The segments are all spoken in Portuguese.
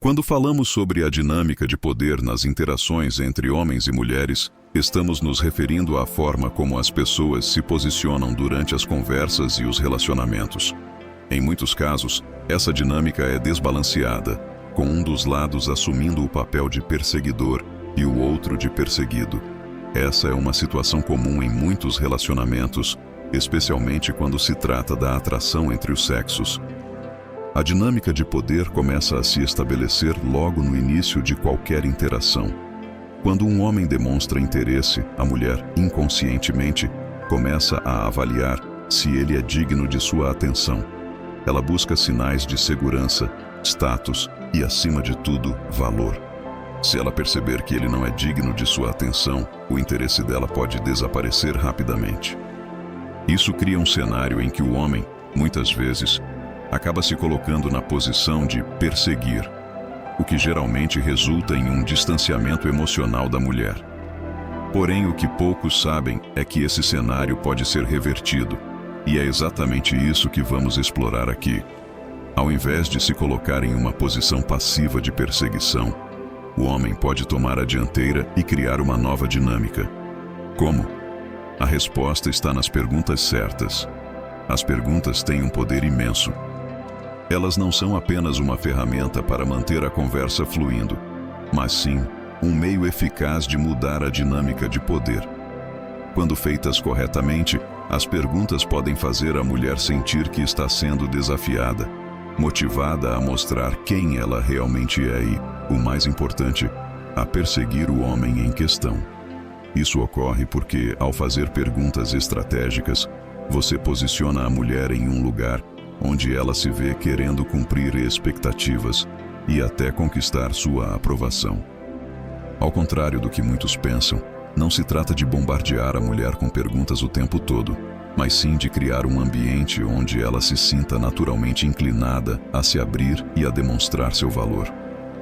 Quando falamos sobre a dinâmica de poder nas interações entre homens e mulheres, estamos nos referindo à forma como as pessoas se posicionam durante as conversas e os relacionamentos. Em muitos casos, essa dinâmica é desbalanceada, com um dos lados assumindo o papel de perseguidor e o outro de perseguido. Essa é uma situação comum em muitos relacionamentos, especialmente quando se trata da atração entre os sexos. A dinâmica de poder começa a se estabelecer logo no início de qualquer interação. Quando um homem demonstra interesse, a mulher, inconscientemente, começa a avaliar se ele é digno de sua atenção. Ela busca sinais de segurança, status e, acima de tudo, valor. Se ela perceber que ele não é digno de sua atenção, o interesse dela pode desaparecer rapidamente. Isso cria um cenário em que o homem, muitas vezes, acaba se colocando na posição de perseguir, o que geralmente resulta em um distanciamento emocional da mulher. Porém, o que poucos sabem é que esse cenário pode ser revertido, e é exatamente isso que vamos explorar aqui. Ao invés de se colocar em uma posição passiva de perseguição, o homem pode tomar a dianteira e criar uma nova dinâmica. Como? A resposta está nas perguntas certas. As perguntas têm um poder imenso. Elas não são apenas uma ferramenta para manter a conversa fluindo, mas sim um meio eficaz de mudar a dinâmica de poder. Quando feitas corretamente, as perguntas podem fazer a mulher sentir que está sendo desafiada, motivada a mostrar quem ela realmente é e, o mais importante, a perseguir o homem em questão. Isso ocorre porque, ao fazer perguntas estratégicas, você posiciona a mulher em um lugar onde ela se vê querendo cumprir expectativas e até conquistar sua aprovação. Ao contrário do que muitos pensam, não se trata de bombardear a mulher com perguntas o tempo todo, mas sim de criar um ambiente onde ela se sinta naturalmente inclinada a se abrir e a demonstrar seu valor.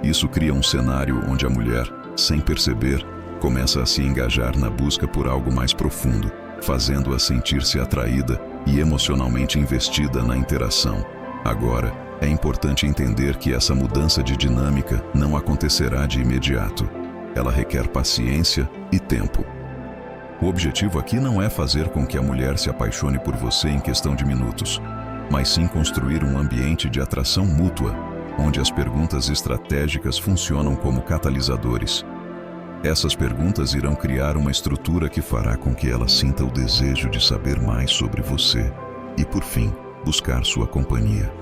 Isso cria um cenário onde a mulher, sem perceber, começa a se engajar na busca por algo mais profundo, fazendo-a sentir-se atraída e emocionalmente investida na interação. Agora, é importante entender que essa mudança de dinâmica não acontecerá de imediato. Ela requer paciência e tempo. O objetivo aqui não é fazer com que a mulher se apaixone por você em questão de minutos, mas sim construir um ambiente de atração mútua, onde as perguntas estratégicas funcionam como catalisadores. Essas perguntas irão criar uma estrutura que fará com que ela sinta o desejo de saber mais sobre você e, por fim, buscar sua companhia.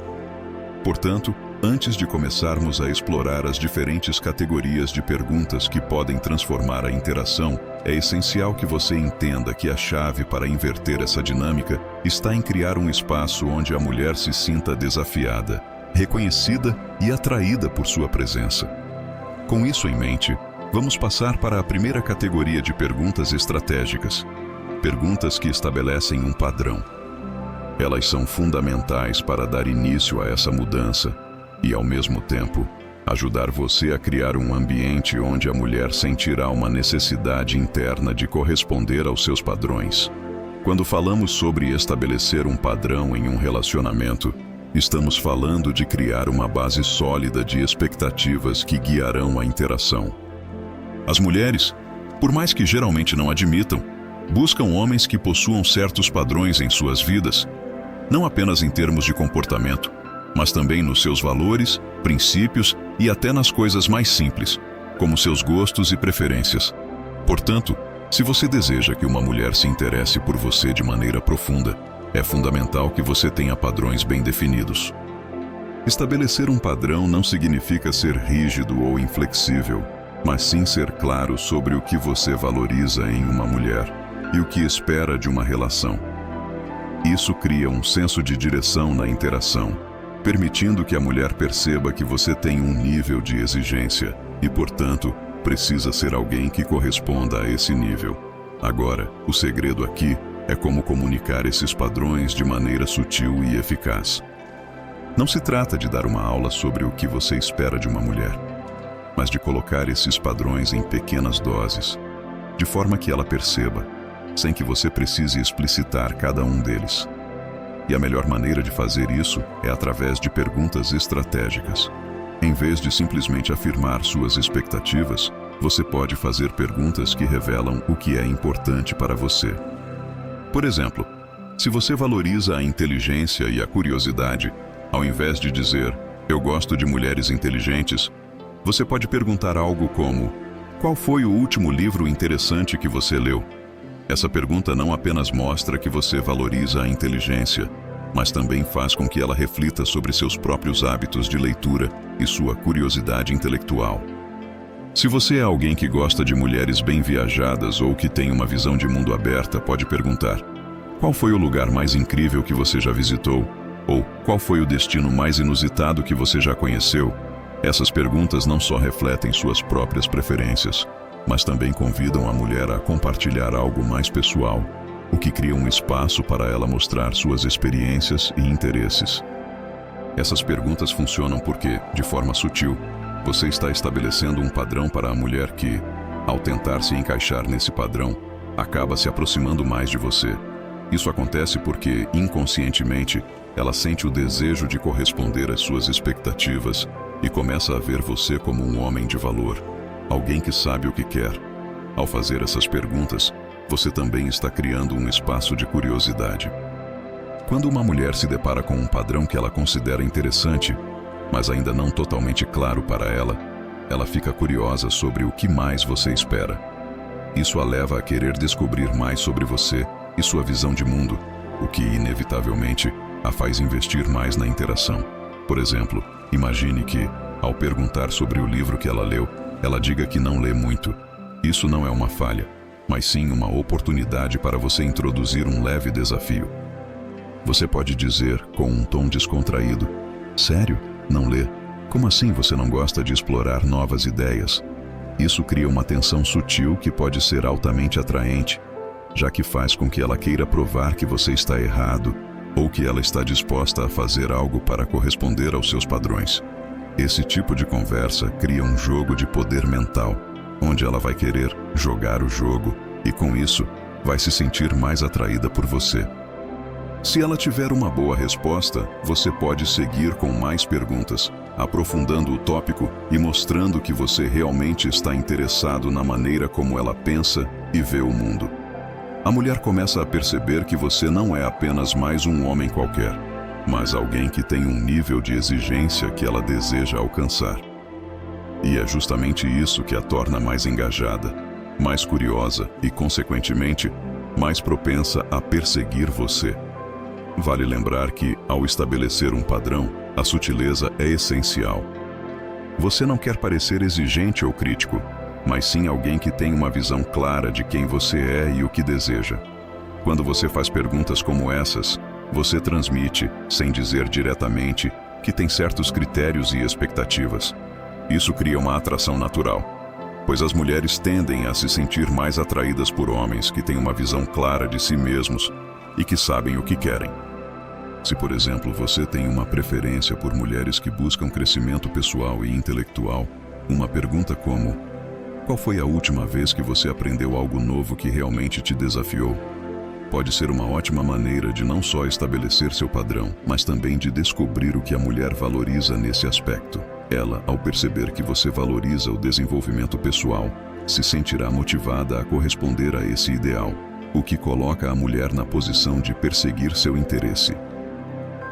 Portanto, antes de começarmos a explorar as diferentes categorias de perguntas que podem transformar a interação, é essencial que você entenda que a chave para inverter essa dinâmica está em criar um espaço onde a mulher se sinta desafiada, reconhecida e atraída por sua presença. Com isso em mente, vamos passar para a primeira categoria de perguntas estratégicas. Perguntas que estabelecem um padrão. Elas são fundamentais para dar início a essa mudança e, ao mesmo tempo, ajudar você a criar um ambiente onde a mulher sentirá uma necessidade interna de corresponder aos seus padrões. Quando falamos sobre estabelecer um padrão em um relacionamento, estamos falando de criar uma base sólida de expectativas que guiarão a interação. As mulheres, por mais que geralmente não admitam, buscam homens que possuam certos padrões em suas vidas, não apenas em termos de comportamento, mas também nos seus valores, princípios e até nas coisas mais simples, como seus gostos e preferências. Portanto, se você deseja que uma mulher se interesse por você de maneira profunda, é fundamental que você tenha padrões bem definidos. Estabelecer um padrão não significa ser rígido ou inflexível, mas sim ser claro sobre o que você valoriza em uma mulher e o que espera de uma relação. Isso cria um senso de direção na interação, permitindo que a mulher perceba que você tem um nível de exigência e, portanto, precisa ser alguém que corresponda a esse nível. Agora, o segredo aqui é como comunicar esses padrões de maneira sutil e eficaz. Não se trata de dar uma aula sobre o que você espera de uma mulher, mas de colocar esses padrões em pequenas doses, de forma que ela perceba, sem que você precise explicitar cada um deles. E a melhor maneira de fazer isso é através de perguntas estratégicas. Em vez de simplesmente afirmar suas expectativas, você pode fazer perguntas que revelam o que é importante para você. Por exemplo, se você valoriza a inteligência e a curiosidade, ao invés de dizer, "Eu gosto de mulheres inteligentes", você pode perguntar algo como, "Qual foi o último livro interessante que você leu?" Essa pergunta não apenas mostra que você valoriza a inteligência, mas também faz com que ela reflita sobre seus próprios hábitos de leitura e sua curiosidade intelectual. Se você é alguém que gosta de mulheres bem viajadas ou que tem uma visão de mundo aberta, pode perguntar: "Qual foi o lugar mais incrível que você já visitou?" Ou "Qual foi o destino mais inusitado que você já conheceu?" Essas perguntas não só refletem suas próprias preferências, mas também convidam a mulher a compartilhar algo mais pessoal, o que cria um espaço para ela mostrar suas experiências e interesses. Essas perguntas funcionam porque, de forma sutil, você está estabelecendo um padrão para a mulher que, ao tentar se encaixar nesse padrão, acaba se aproximando mais de você. Isso acontece porque, inconscientemente, ela sente o desejo de corresponder às suas expectativas e começa a ver você como um homem de valor, alguém que sabe o que quer. Ao fazer essas perguntas, você também está criando um espaço de curiosidade. Quando uma mulher se depara com um padrão que ela considera interessante, mas ainda não totalmente claro para ela, ela fica curiosa sobre o que mais você espera. Isso a leva a querer descobrir mais sobre você e sua visão de mundo, o que, inevitavelmente, a faz investir mais na interação. Por exemplo, imagine que, ao perguntar sobre o livro que ela leu, ela diga que não lê muito. Isso não é uma falha, mas sim uma oportunidade para você introduzir um leve desafio. Você pode dizer, com um tom descontraído: "Sério? Não lê? Como assim você não gosta de explorar novas ideias?" Isso cria uma tensão sutil que pode ser altamente atraente, já que faz com que ela queira provar que você está errado ou que ela está disposta a fazer algo para corresponder aos seus padrões. Esse tipo de conversa cria um jogo de poder mental, onde ela vai querer jogar o jogo e, com isso, vai se sentir mais atraída por você. Se ela tiver uma boa resposta, você pode seguir com mais perguntas, aprofundando o tópico e mostrando que você realmente está interessado na maneira como ela pensa e vê o mundo. A mulher começa a perceber que você não é apenas mais um homem qualquer, mas alguém que tem um nível de exigência que ela deseja alcançar. E é justamente isso que a torna mais engajada, mais curiosa e, consequentemente, mais propensa a perseguir você. Vale lembrar que, ao estabelecer um padrão, a sutileza é essencial. Você não quer parecer exigente ou crítico, mas sim alguém que tem uma visão clara de quem você é e o que deseja. Quando você faz perguntas como essas, você transmite, sem dizer diretamente, que tem certos critérios e expectativas. Isso cria uma atração natural, pois as mulheres tendem a se sentir mais atraídas por homens que têm uma visão clara de si mesmos e que sabem o que querem. Se, por exemplo, você tem uma preferência por mulheres que buscam crescimento pessoal e intelectual, uma pergunta como: "Qual foi a última vez que você aprendeu algo novo que realmente te desafiou?" pode ser uma ótima maneira de não só estabelecer seu padrão, mas também de descobrir o que a mulher valoriza nesse aspecto. Ela, ao perceber que você valoriza o desenvolvimento pessoal, se sentirá motivada a corresponder a esse ideal, o que coloca a mulher na posição de perseguir seu interesse.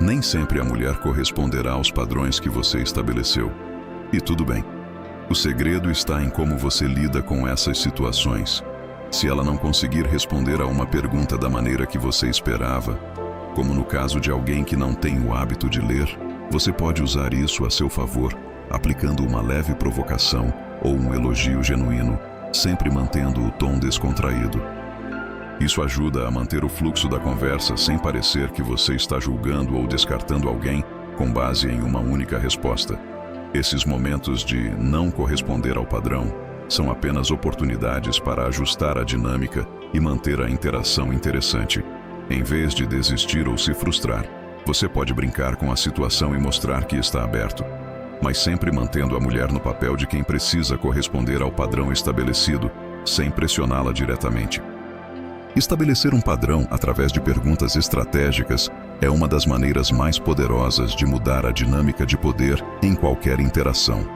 Nem sempre a mulher corresponderá aos padrões que você estabeleceu. E tudo bem. O segredo está em como você lida com essas situações. Se ela não conseguir responder a uma pergunta da maneira que você esperava, como no caso de alguém que não tem o hábito de ler, você pode usar isso a seu favor, aplicando uma leve provocação ou um elogio genuíno, sempre mantendo o tom descontraído. Isso ajuda a manter o fluxo da conversa sem parecer que você está julgando ou descartando alguém com base em uma única resposta. Esses momentos de não corresponder ao padrão são apenas oportunidades para ajustar a dinâmica e manter a interação interessante. Em vez de desistir ou se frustrar, você pode brincar com a situação e mostrar que está aberto, mas sempre mantendo a mulher no papel de quem precisa corresponder ao padrão estabelecido, sem pressioná-la diretamente. Estabelecer um padrão através de perguntas estratégicas é uma das maneiras mais poderosas de mudar a dinâmica de poder em qualquer interação.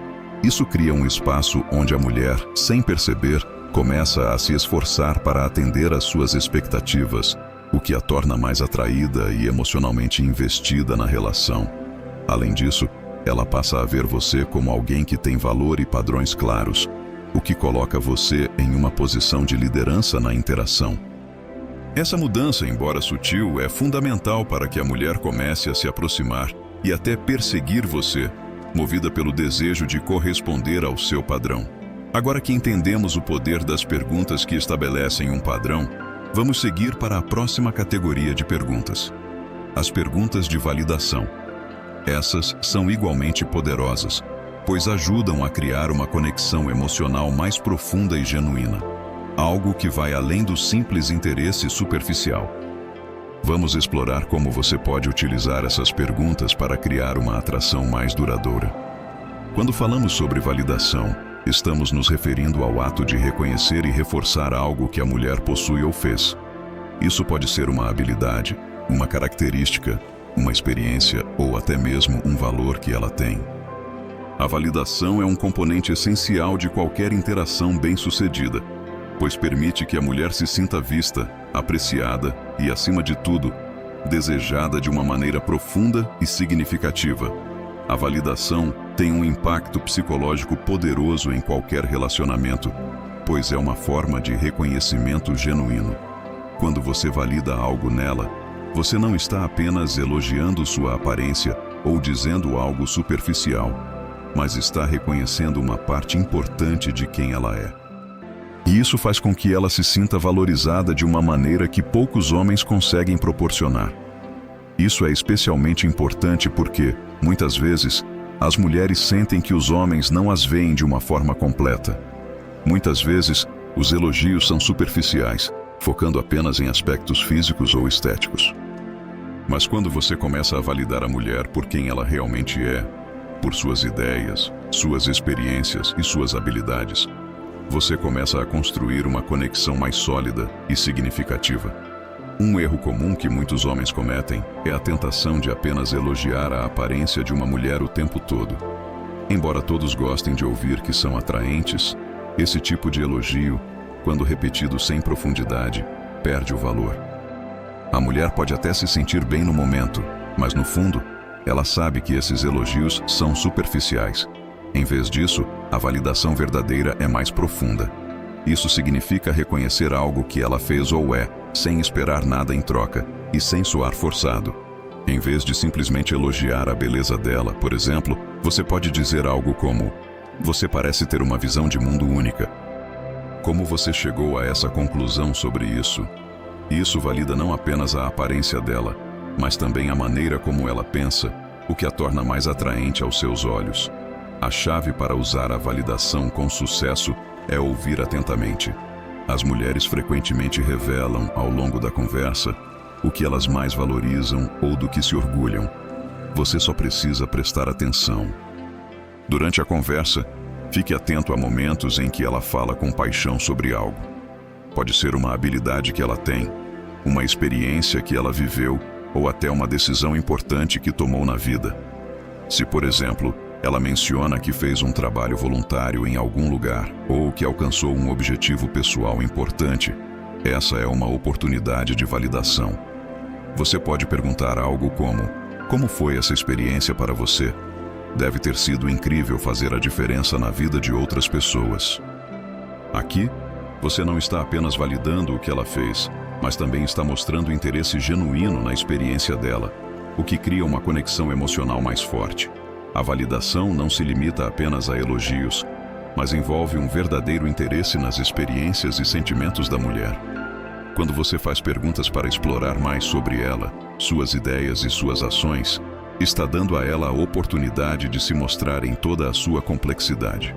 Isso cria um espaço onde a mulher, sem perceber, começa a se esforçar para atender às suas expectativas, o que a torna mais atraída e emocionalmente investida na relação. Além disso, ela passa a ver você como alguém que tem valor e padrões claros, o que coloca você em uma posição de liderança na interação. Essa mudança, embora sutil, é fundamental para que a mulher comece a se aproximar e até perseguir você, movida pelo desejo de corresponder ao seu padrão. Agora que entendemos o poder das perguntas que estabelecem um padrão, vamos seguir para a próxima categoria de perguntas: as perguntas de validação. Essas são igualmente poderosas, pois ajudam a criar uma conexão emocional mais profunda e genuína, algo que vai além do simples interesse superficial. Vamos explorar como você pode utilizar essas perguntas para criar uma atração mais duradoura. Quando falamos sobre validação, estamos nos referindo ao ato de reconhecer e reforçar algo que a mulher possui ou fez. Isso pode ser uma habilidade, uma característica, uma experiência ou até mesmo um valor que ela tem. A validação é um componente essencial de qualquer interação bem-sucedida, pois permite que a mulher se sinta vista, apreciada e, acima de tudo, desejada de uma maneira profunda e significativa. A validação tem um impacto psicológico poderoso em qualquer relacionamento, pois é uma forma de reconhecimento genuíno. Quando você valida algo nela, você não está apenas elogiando sua aparência ou dizendo algo superficial, mas está reconhecendo uma parte importante de quem ela é. E isso faz com que ela se sinta valorizada de uma maneira que poucos homens conseguem proporcionar. Isso é especialmente importante porque, muitas vezes, as mulheres sentem que os homens não as veem de uma forma completa. Muitas vezes, os elogios são superficiais, focando apenas em aspectos físicos ou estéticos. Mas quando você começa a validar a mulher por quem ela realmente é, por suas ideias, suas experiências e suas habilidades, você começa a construir uma conexão mais sólida e significativa. Um erro comum que muitos homens cometem é a tentação de apenas elogiar a aparência de uma mulher o tempo todo. Embora todos gostem de ouvir que são atraentes, esse tipo de elogio, quando repetido sem profundidade, perde o valor. A mulher pode até se sentir bem no momento, mas no fundo, ela sabe que esses elogios são superficiais. Em vez disso, a validação verdadeira é mais profunda. Isso significa reconhecer algo que ela fez ou é, sem esperar nada em troca e sem soar forçado. Em vez de simplesmente elogiar a beleza dela, por exemplo, você pode dizer algo como: "Você parece ter uma visão de mundo única. Como você chegou a essa conclusão sobre isso?" Isso valida não apenas a aparência dela, mas também a maneira como ela pensa, o que a torna mais atraente aos seus olhos. A chave para usar a validação com sucesso é ouvir atentamente. As mulheres frequentemente revelam, ao longo da conversa, o que elas mais valorizam ou do que se orgulham. Você só precisa prestar atenção. Durante a conversa, fique atento a momentos em que ela fala com paixão sobre algo. Pode ser uma habilidade que ela tem, uma experiência que ela viveu ou até uma decisão importante que tomou na vida. Se, por exemplo, ela menciona que fez um trabalho voluntário em algum lugar ou que alcançou um objetivo pessoal importante, essa é uma oportunidade de validação. Você pode perguntar algo como: "Como foi essa experiência para você? Deve ter sido incrível fazer a diferença na vida de outras pessoas." Aqui, você não está apenas validando o que ela fez, mas também está mostrando interesse genuíno na experiência dela, o que cria uma conexão emocional mais forte. A validação não se limita apenas a elogios, mas envolve um verdadeiro interesse nas experiências e sentimentos da mulher. Quando você faz perguntas para explorar mais sobre ela, suas ideias e suas ações, está dando a ela a oportunidade de se mostrar em toda a sua complexidade.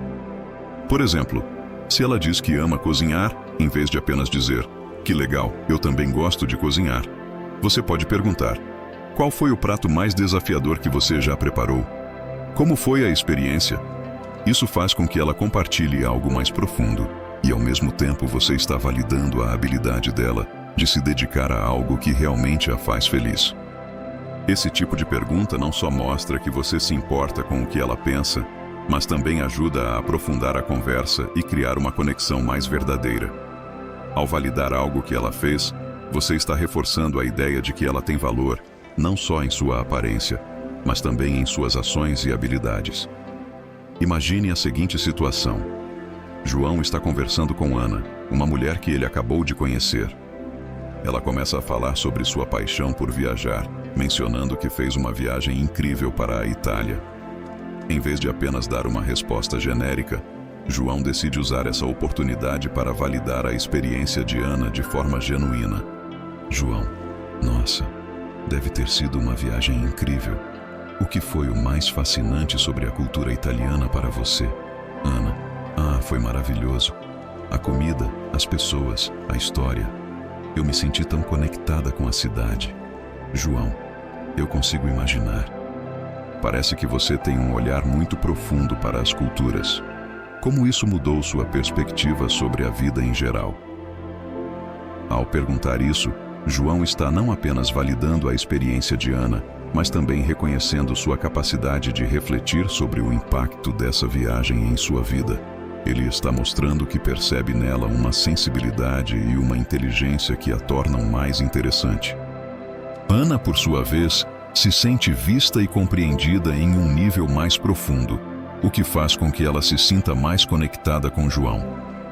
Por exemplo, se ela diz que ama cozinhar, em vez de apenas dizer: "Que legal, eu também gosto de cozinhar", você pode perguntar: "Qual foi o prato mais desafiador que você já preparou? Como foi a experiência?" Isso faz com que ela compartilhe algo mais profundo, e ao mesmo tempo você está validando a habilidade dela de se dedicar a algo que realmente a faz feliz. Esse tipo de pergunta não só mostra que você se importa com o que ela pensa, mas também ajuda a aprofundar a conversa e criar uma conexão mais verdadeira. Ao validar algo que ela fez, você está reforçando a ideia de que ela tem valor, não só em sua aparência, mas também em suas ações e habilidades. Imagine a seguinte situação. João está conversando com Ana, uma mulher que ele acabou de conhecer. Ela começa a falar sobre sua paixão por viajar, mencionando que fez uma viagem incrível para a Itália. Em vez de apenas dar uma resposta genérica, João decide usar essa oportunidade para validar a experiência de Ana de forma genuína. João, nossa, deve ter sido uma viagem incrível. O que foi o mais fascinante sobre a cultura italiana para você? Ana, foi maravilhoso. A comida, as pessoas, a história. Eu me senti tão conectada com a cidade. João, eu consigo imaginar. Parece que você tem um olhar muito profundo para as culturas. Como isso mudou sua perspectiva sobre a vida em geral? Ao perguntar isso, João está não apenas validando a experiência de Ana, mas também reconhecendo sua capacidade de refletir sobre o impacto dessa viagem em sua vida. Ele está mostrando que percebe nela uma sensibilidade e uma inteligência que a tornam mais interessante. Ana, por sua vez, se sente vista e compreendida em um nível mais profundo, o que faz com que ela se sinta mais conectada com João.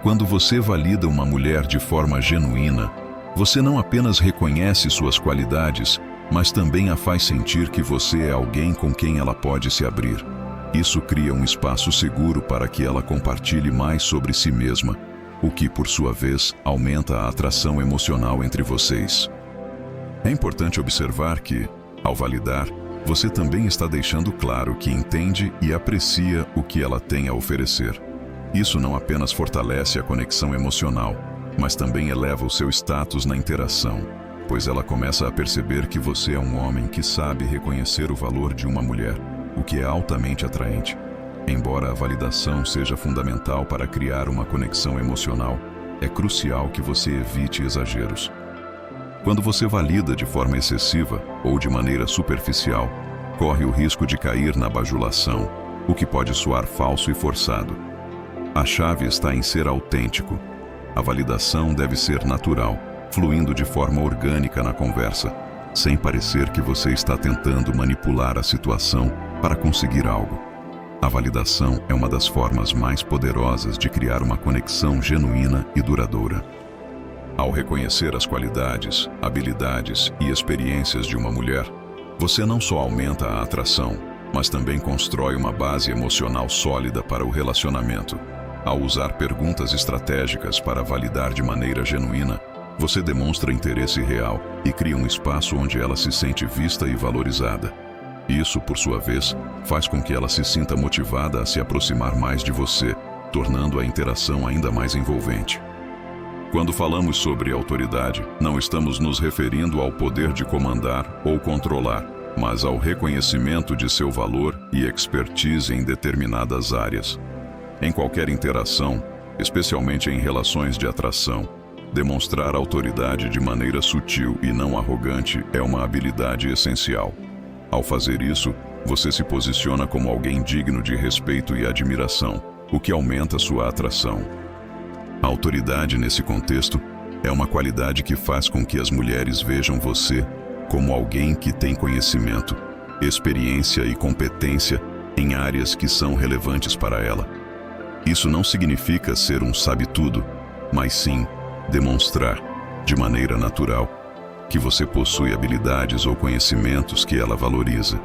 Quando você valida uma mulher de forma genuína, você não apenas reconhece suas qualidades, mas também a faz sentir que você é alguém com quem ela pode se abrir. Isso cria um espaço seguro para que ela compartilhe mais sobre si mesma, o que, por sua vez, aumenta a atração emocional entre vocês. É importante observar que, ao validar, você também está deixando claro que entende e aprecia o que ela tem a oferecer. Isso não apenas fortalece a conexão emocional, mas também eleva o seu status na interação, pois ela começa a perceber que você é um homem que sabe reconhecer o valor de uma mulher, o que é altamente atraente. Embora a validação seja fundamental para criar uma conexão emocional, é crucial que você evite exageros. Quando você valida de forma excessiva ou de maneira superficial, corre o risco de cair na bajulação, o que pode soar falso e forçado. A chave está em ser autêntico. A validação deve ser natural, fluindo de forma orgânica na conversa, sem parecer que você está tentando manipular a situação para conseguir algo. A validação é uma das formas mais poderosas de criar uma conexão genuína e duradoura. Ao reconhecer as qualidades, habilidades e experiências de uma mulher, você não só aumenta a atração, mas também constrói uma base emocional sólida para o relacionamento. Ao usar perguntas estratégicas para validar de maneira genuína, você demonstra interesse real e cria um espaço onde ela se sente vista e valorizada. Isso, por sua vez, faz com que ela se sinta motivada a se aproximar mais de você, tornando a interação ainda mais envolvente. Quando falamos sobre autoridade, não estamos nos referindo ao poder de comandar ou controlar, mas ao reconhecimento de seu valor e expertise em determinadas áreas. Em qualquer interação, especialmente em relações de atração, demonstrar autoridade de maneira sutil e não arrogante é uma habilidade essencial. Ao fazer isso, você se posiciona como alguém digno de respeito e admiração, o que aumenta sua atração. A autoridade, nesse contexto, é uma qualidade que faz com que as mulheres vejam você como alguém que tem conhecimento, experiência e competência em áreas que são relevantes para ela. Isso não significa ser um sabe-tudo, mas sim demonstrar, de maneira natural, que você possui habilidades ou conhecimentos que ela valoriza.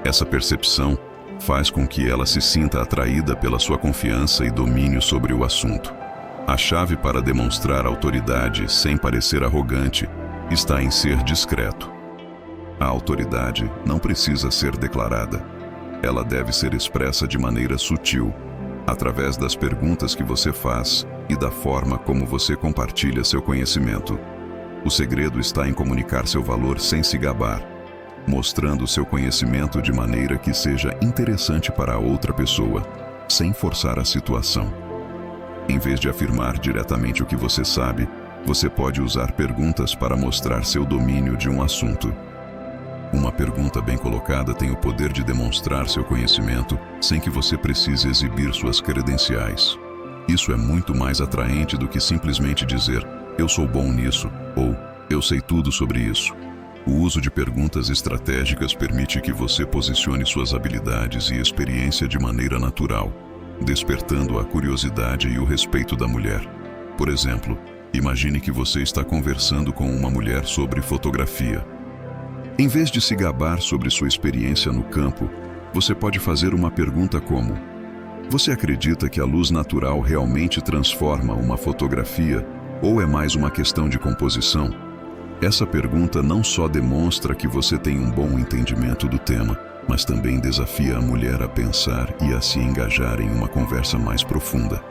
Essa percepção faz com que ela se sinta atraída pela sua confiança e domínio sobre o assunto. A chave para demonstrar autoridade sem parecer arrogante está em ser discreto. A autoridade não precisa ser declarada. Ela deve ser expressa de maneira sutil, através das perguntas que você faz e da forma como você compartilha seu conhecimento. O segredo está em comunicar seu valor sem se gabar, mostrando seu conhecimento de maneira que seja interessante para a outra pessoa, sem forçar a situação. Em vez de afirmar diretamente o que você sabe, você pode usar perguntas para mostrar seu domínio de um assunto. Uma pergunta bem colocada tem o poder de demonstrar seu conhecimento sem que você precise exibir suas credenciais. Isso é muito mais atraente do que simplesmente dizer "eu sou bom nisso" ou "eu sei tudo sobre isso". O uso de perguntas estratégicas permite que você posicione suas habilidades e experiência de maneira natural, despertando a curiosidade e o respeito da mulher. Por exemplo, imagine que você está conversando com uma mulher sobre fotografia. Em vez de se gabar sobre sua experiência no campo, você pode fazer uma pergunta como: você acredita que a luz natural realmente transforma uma fotografia ou é mais uma questão de composição? Essa pergunta não só demonstra que você tem um bom entendimento do tema, mas também desafia a mulher a pensar e a se engajar em uma conversa mais profunda.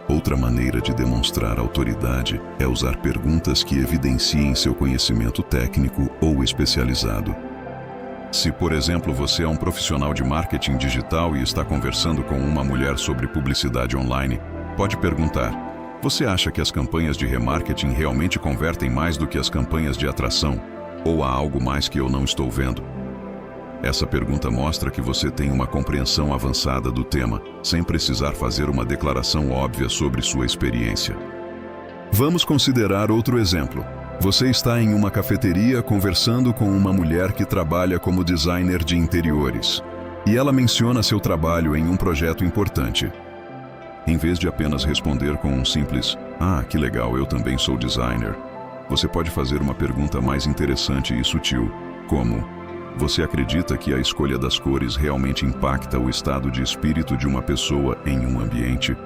Outra maneira de demonstrar autoridade é usar perguntas que evidenciem seu conhecimento técnico ou especializado. Se, por exemplo, você é um profissional de marketing digital e está conversando com uma mulher sobre publicidade online, pode perguntar: você acha que as campanhas de remarketing realmente convertem mais do que as campanhas de atração? Ou há algo mais que eu não estou vendo? Essa pergunta mostra que você tem uma compreensão avançada do tema, sem precisar fazer uma declaração óbvia sobre sua experiência. Vamos considerar outro exemplo. Você está em uma cafeteria conversando com uma mulher que trabalha como designer de interiores, e ela menciona seu trabalho em um projeto importante. Em vez de apenas responder com um simples "ah, que legal, eu também sou designer", você pode fazer uma pergunta mais interessante e sutil, como: você acredita que a escolha das cores realmente impacta o estado de espírito de uma pessoa em um ambiente?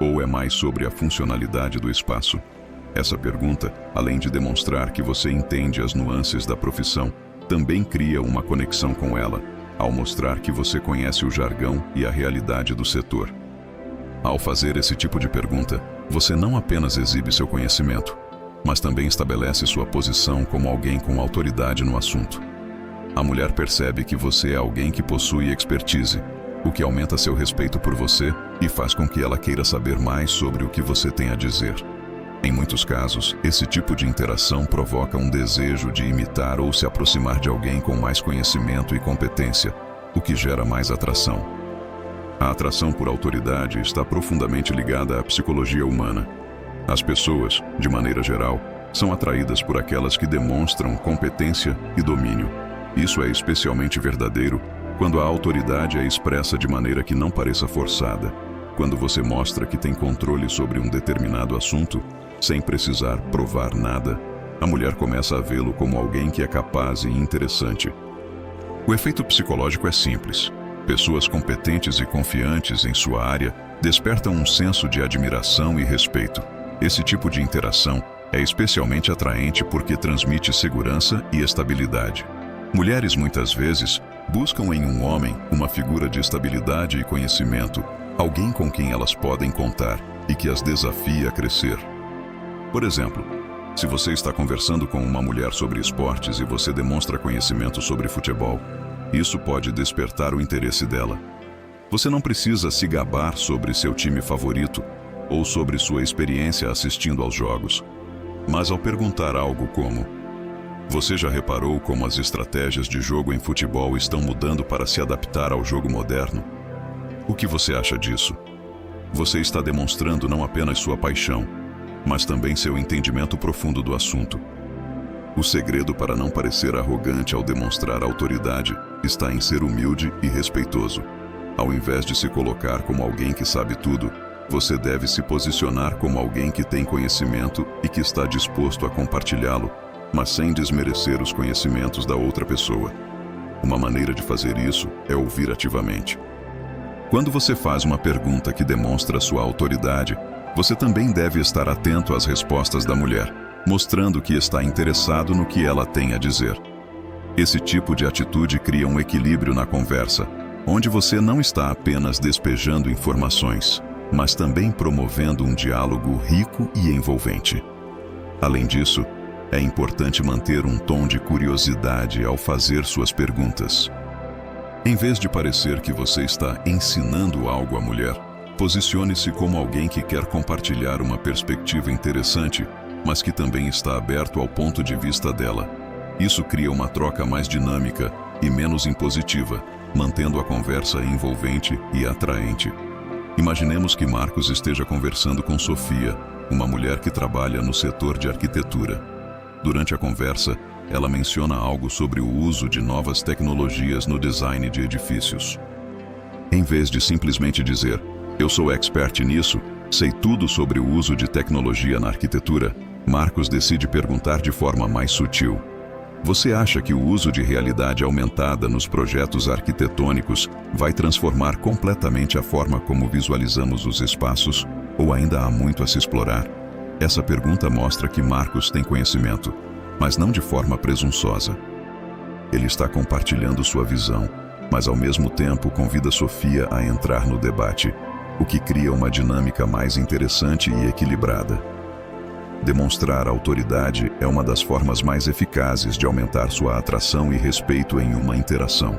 Ou é mais sobre a funcionalidade do espaço? Essa pergunta, além de demonstrar que você entende as nuances da profissão, também cria uma conexão com ela, ao mostrar que você conhece o jargão e a realidade do setor. Ao fazer esse tipo de pergunta, você não apenas exibe seu conhecimento, mas também estabelece sua posição como alguém com autoridade no assunto. A mulher percebe que você é alguém que possui expertise, o que aumenta seu respeito por você e faz com que ela queira saber mais sobre o que você tem a dizer. Em muitos casos, esse tipo de interação provoca um desejo de imitar ou se aproximar de alguém com mais conhecimento e competência, o que gera mais atração. A atração por autoridade está profundamente ligada à psicologia humana. As pessoas, de maneira geral, são atraídas por aquelas que demonstram competência e domínio. Isso é especialmente verdadeiro quando a autoridade é expressa de maneira que não pareça forçada. Quando você mostra que tem controle sobre um determinado assunto, sem precisar provar nada, a mulher começa a vê-lo como alguém que é capaz e interessante. O efeito psicológico é simples. Pessoas competentes e confiantes em sua área despertam um senso de admiração e respeito. Esse tipo de interação é especialmente atraente porque transmite segurança e estabilidade. Mulheres muitas vezes buscam em um homem uma figura de estabilidade e conhecimento, alguém com quem elas podem contar e que as desafia a crescer. Por exemplo, se você está conversando com uma mulher sobre esportes e você demonstra conhecimento sobre futebol, isso pode despertar o interesse dela. Você não precisa se gabar sobre seu time favorito ou sobre sua experiência assistindo aos jogos, mas ao perguntar algo como: você já reparou como as estratégias de jogo em futebol estão mudando para se adaptar ao jogo moderno? O que você acha disso? Você está demonstrando não apenas sua paixão, mas também seu entendimento profundo do assunto. O segredo para não parecer arrogante ao demonstrar autoridade está em ser humilde e respeitoso. Ao invés de se colocar como alguém que sabe tudo, você deve se posicionar como alguém que tem conhecimento e que está disposto a compartilhá-lo, mas sem desmerecer os conhecimentos da outra pessoa. Uma maneira de fazer isso é ouvir ativamente. Quando você faz uma pergunta que demonstra sua autoridade, você também deve estar atento às respostas da mulher, mostrando que está interessado no que ela tem a dizer. Esse tipo de atitude cria um equilíbrio na conversa, onde você não está apenas despejando informações, mas também promovendo um diálogo rico e envolvente. Além disso, é importante manter um tom de curiosidade ao fazer suas perguntas. Em vez de parecer que você está ensinando algo à mulher, posicione-se como alguém que quer compartilhar uma perspectiva interessante, mas que também está aberto ao ponto de vista dela. Isso cria uma troca mais dinâmica e menos impositiva, mantendo a conversa envolvente e atraente. Imaginemos que Marcos esteja conversando com Sofia, uma mulher que trabalha no setor de arquitetura. Durante a conversa, ela menciona algo sobre o uso de novas tecnologias no design de edifícios. Em vez de simplesmente dizer, "Eu sou expert nisso, sei tudo sobre o uso de tecnologia na arquitetura", Marcos decide perguntar de forma mais sutil: "Você acha que o uso de realidade aumentada nos projetos arquitetônicos vai transformar completamente a forma como visualizamos os espaços, ou ainda há muito a se explorar?" Essa pergunta mostra que Marcos tem conhecimento, mas não de forma presunçosa. Ele está compartilhando sua visão, mas ao mesmo tempo convida Sofia a entrar no debate, o que cria uma dinâmica mais interessante e equilibrada. Demonstrar autoridade é uma das formas mais eficazes de aumentar sua atração e respeito em uma interação.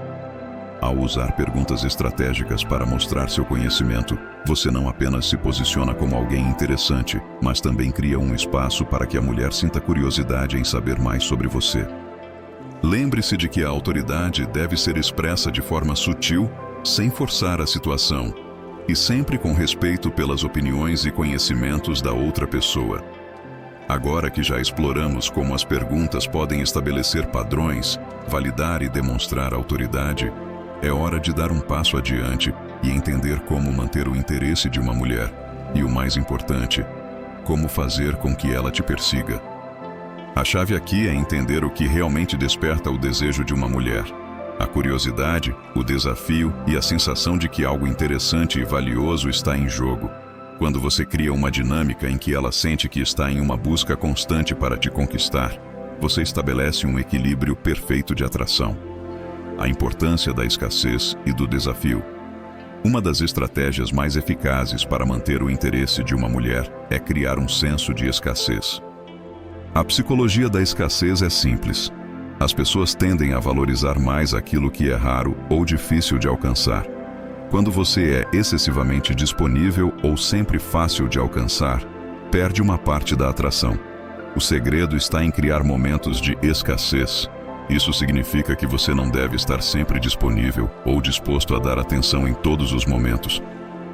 Ao usar perguntas estratégicas para mostrar seu conhecimento, você não apenas se posiciona como alguém interessante, mas também cria um espaço para que a mulher sinta curiosidade em saber mais sobre você. Lembre-se de que a autoridade deve ser expressa de forma sutil, sem forçar a situação, e sempre com respeito pelas opiniões e conhecimentos da outra pessoa. Agora que já exploramos como as perguntas podem estabelecer padrões, validar e demonstrar autoridade, é hora de dar um passo adiante e entender como manter o interesse de uma mulher, e o mais importante, como fazer com que ela te persiga. A chave aqui é entender o que realmente desperta o desejo de uma mulher. A curiosidade, o desafio e a sensação de que algo interessante e valioso está em jogo. Quando você cria uma dinâmica em que ela sente que está em uma busca constante para te conquistar, você estabelece um equilíbrio perfeito de atração. A importância da escassez e do desafio. Uma das estratégias mais eficazes para manter o interesse de uma mulher é criar um senso de escassez. A psicologia da escassez é simples. As pessoas tendem a valorizar mais aquilo que é raro ou difícil de alcançar. Quando você é excessivamente disponível ou sempre fácil de alcançar, perde uma parte da atração. O segredo está em criar momentos de escassez. Isso significa que você não deve estar sempre disponível ou disposto a dar atenção em todos os momentos,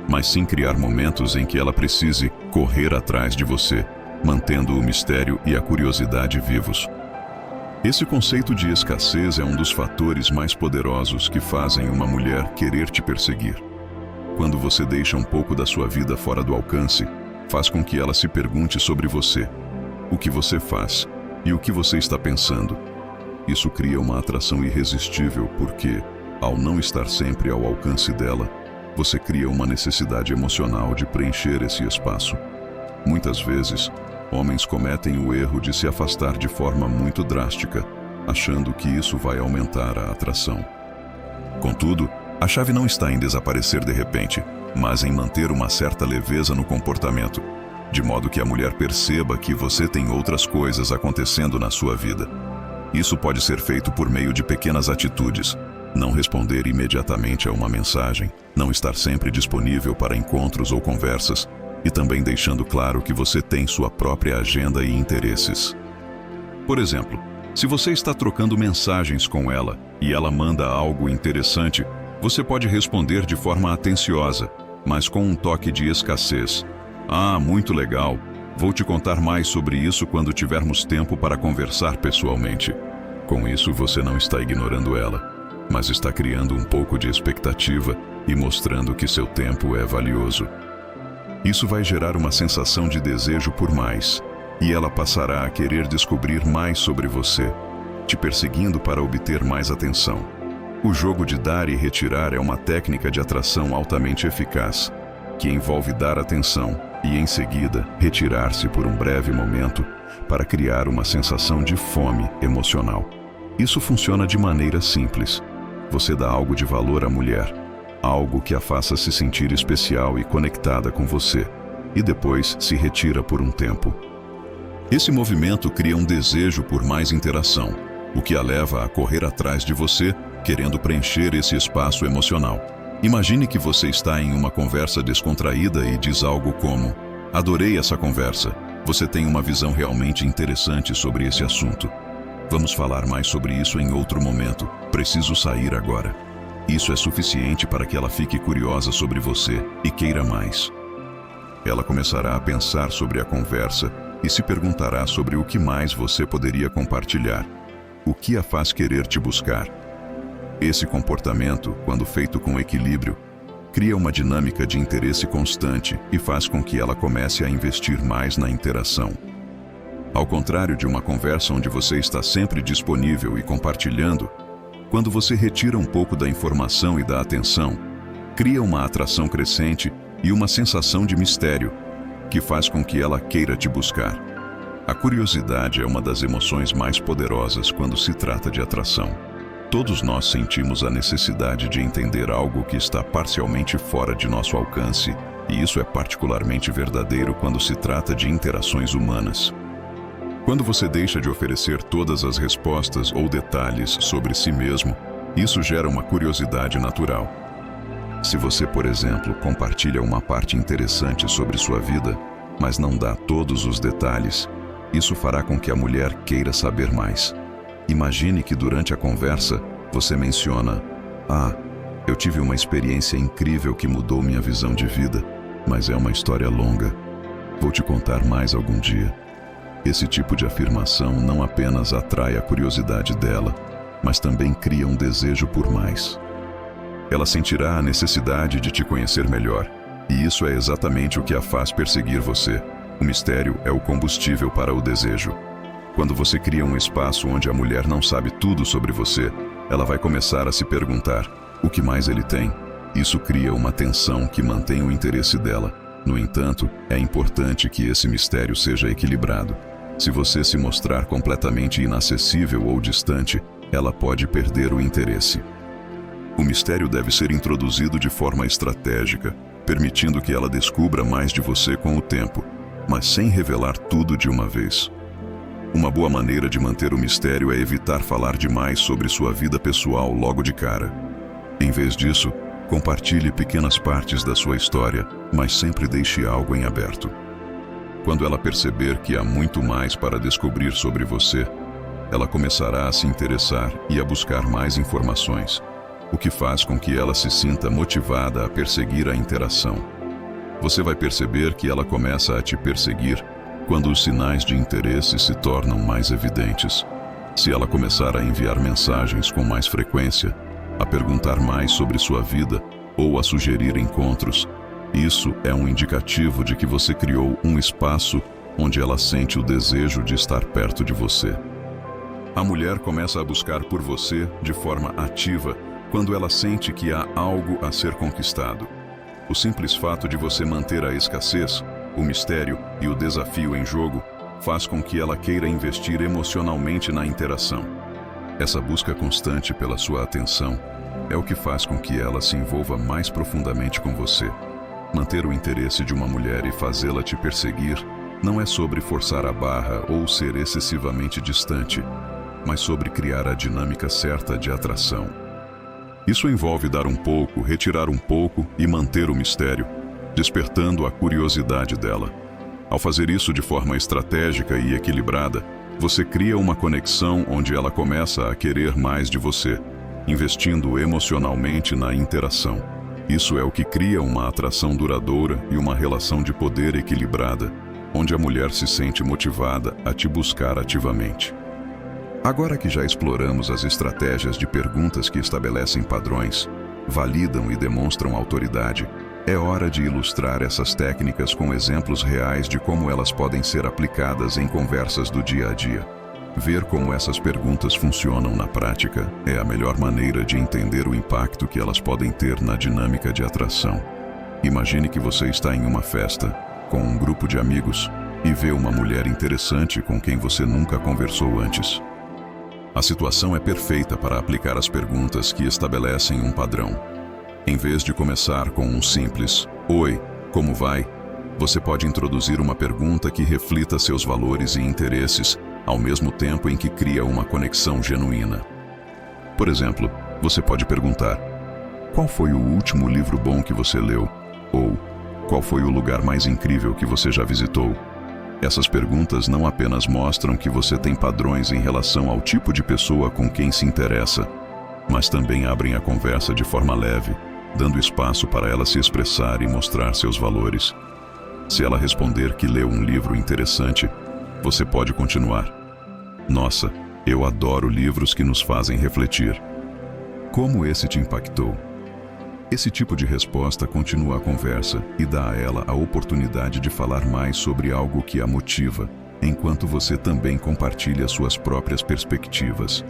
mas sim criar momentos em que ela precise correr atrás de você, mantendo o mistério e a curiosidade vivos. Esse conceito de escassez é um dos fatores mais poderosos que fazem uma mulher querer te perseguir. Quando você deixa um pouco da sua vida fora do alcance, faz com que ela se pergunte sobre você, o que você faz e o que você está pensando. Isso cria uma atração irresistível porque, ao não estar sempre ao alcance dela, você cria uma necessidade emocional de preencher esse espaço. Muitas vezes, homens cometem o erro de se afastar de forma muito drástica, achando que isso vai aumentar a atração. Contudo, a chave não está em desaparecer de repente, mas em manter uma certa leveza no comportamento, de modo que a mulher perceba que você tem outras coisas acontecendo na sua vida. Isso pode ser feito por meio de pequenas atitudes: não responder imediatamente a uma mensagem, não estar sempre disponível para encontros ou conversas, e também deixando claro que você tem sua própria agenda e interesses. Por exemplo, se você está trocando mensagens com ela e ela manda algo interessante, você pode responder de forma atenciosa, mas com um toque de escassez. "Ah, muito legal. Vou te contar mais sobre isso quando tivermos tempo para conversar pessoalmente." Com isso, você não está ignorando ela, mas está criando um pouco de expectativa e mostrando que seu tempo é valioso. Isso vai gerar uma sensação de desejo por mais, e ela passará a querer descobrir mais sobre você, te perseguindo para obter mais atenção. O jogo de dar e retirar é uma técnica de atração altamente eficaz, que envolve dar atenção e, em seguida, retirar-se por um breve momento para criar uma sensação de fome emocional. Isso funciona de maneira simples. Você dá algo de valor à mulher, algo que a faça se sentir especial e conectada com você, e depois se retira por um tempo. Esse movimento cria um desejo por mais interação, o que a leva a correr atrás de você, querendo preencher esse espaço emocional. Imagine que você está em uma conversa descontraída e diz algo como: "Adorei essa conversa. Você tem uma visão realmente interessante sobre esse assunto." Vamos falar mais sobre isso em outro momento. Preciso sair agora. Isso é suficiente para que ela fique curiosa sobre você e queira mais. Ela começará a pensar sobre a conversa e se perguntará sobre o que mais você poderia compartilhar. O que a faz querer te buscar? Esse comportamento, quando feito com equilíbrio, cria uma dinâmica de interesse constante e faz com que ela comece a investir mais na interação. Ao contrário de uma conversa onde você está sempre disponível e compartilhando, quando você retira um pouco da informação e da atenção, cria uma atração crescente e uma sensação de mistério, que faz com que ela queira te buscar. A curiosidade é uma das emoções mais poderosas quando se trata de atração. Todos nós sentimos a necessidade de entender algo que está parcialmente fora de nosso alcance, e isso é particularmente verdadeiro quando se trata de interações humanas. Quando você deixa de oferecer todas as respostas ou detalhes sobre si mesmo, isso gera uma curiosidade natural. Se você, por exemplo, compartilha uma parte interessante sobre sua vida, mas não dá todos os detalhes, isso fará com que a mulher queira saber mais. Imagine que durante a conversa, você menciona: eu tive uma experiência incrível que mudou minha visão de vida, mas é uma história longa. Vou te contar mais algum dia. Esse tipo de afirmação não apenas atrai a curiosidade dela, mas também cria um desejo por mais. Ela sentirá a necessidade de te conhecer melhor, e isso é exatamente o que a faz perseguir você. O mistério é o combustível para o desejo. Quando você cria um espaço onde a mulher não sabe tudo sobre você, ela vai começar a se perguntar: o que mais ele tem? Isso cria uma tensão que mantém o interesse dela. No entanto, é importante que esse mistério seja equilibrado. Se você se mostrar completamente inacessível ou distante, ela pode perder o interesse. O mistério deve ser introduzido de forma estratégica, permitindo que ela descubra mais de você com o tempo, mas sem revelar tudo de uma vez. Uma boa maneira de manter o mistério é evitar falar demais sobre sua vida pessoal logo de cara. Em vez disso, compartilhe pequenas partes da sua história, mas sempre deixe algo em aberto. Quando ela perceber que há muito mais para descobrir sobre você, ela começará a se interessar e a buscar mais informações, o que faz com que ela se sinta motivada a perseguir a interação. Você vai perceber que ela começa a te perseguir quando os sinais de interesse se tornam mais evidentes. Se ela começar a enviar mensagens com mais frequência, a perguntar mais sobre sua vida ou a sugerir encontros, isso é um indicativo de que você criou um espaço onde ela sente o desejo de estar perto de você. A mulher começa a buscar por você de forma ativa quando ela sente que há algo a ser conquistado. O simples fato de você manter a escassez, o mistério e o desafio em jogo faz com que ela queira investir emocionalmente na interação. Essa busca constante pela sua atenção é o que faz com que ela se envolva mais profundamente com você. Manter o interesse de uma mulher e fazê-la te perseguir não é sobre forçar a barra ou ser excessivamente distante, mas sobre criar a dinâmica certa de atração. Isso envolve dar um pouco, retirar um pouco e manter o mistério, despertando a curiosidade dela. Ao fazer isso de forma estratégica e equilibrada, você cria uma conexão onde ela começa a querer mais de você, investindo emocionalmente na interação. Isso é o que cria uma atração duradoura e uma relação de poder equilibrada, onde a mulher se sente motivada a te buscar ativamente. Agora que já exploramos as estratégias de perguntas que estabelecem padrões, validam e demonstram autoridade, é hora de ilustrar essas técnicas com exemplos reais de como elas podem ser aplicadas em conversas do dia a dia. Ver como essas perguntas funcionam na prática é a melhor maneira de entender o impacto que elas podem ter na dinâmica de atração. Imagine que você está em uma festa, com um grupo de amigos, e vê uma mulher interessante com quem você nunca conversou antes. A situação é perfeita para aplicar as perguntas que estabelecem um padrão. Em vez de começar com um simples "Oi, como vai?", você pode introduzir uma pergunta que reflita seus valores e interesses, ao mesmo tempo em que cria uma conexão genuína. Por exemplo, você pode perguntar: qual foi o último livro bom que você leu? Ou, qual foi o lugar mais incrível que você já visitou? Essas perguntas não apenas mostram que você tem padrões em relação ao tipo de pessoa com quem se interessa, mas também abrem a conversa de forma leve, dando espaço para ela se expressar e mostrar seus valores. Se ela responder que leu um livro interessante, você pode continuar. Nossa, eu adoro livros que nos fazem refletir. Como esse te impactou? Esse tipo de resposta continua a conversa e dá a ela a oportunidade de falar mais sobre algo que a motiva, enquanto você também compartilha suas próprias perspectivas.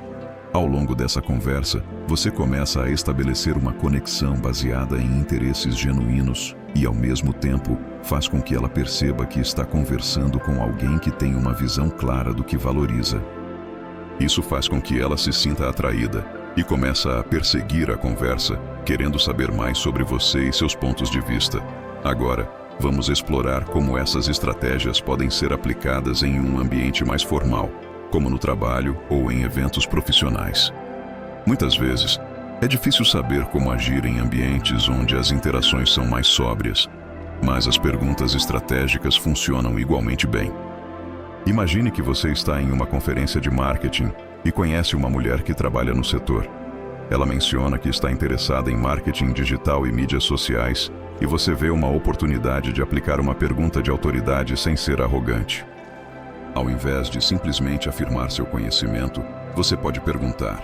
Ao longo dessa conversa, você começa a estabelecer uma conexão baseada em interesses genuínos e, ao mesmo tempo, faz com que ela perceba que está conversando com alguém que tem uma visão clara do que valoriza. Isso faz com que ela se sinta atraída e começa a perseguir a conversa, querendo saber mais sobre você e seus pontos de vista. Agora, vamos explorar como essas estratégias podem ser aplicadas em um ambiente mais formal, como no trabalho ou em eventos profissionais. Muitas vezes, é difícil saber como agir em ambientes onde as interações são mais sóbrias, mas as perguntas estratégicas funcionam igualmente bem. Imagine que você está em uma conferência de marketing e conhece uma mulher que trabalha no setor. Ela menciona que está interessada em marketing digital e mídias sociais, e você vê uma oportunidade de aplicar uma pergunta de autoridade sem ser arrogante. Ao invés de simplesmente afirmar seu conhecimento, você pode perguntar: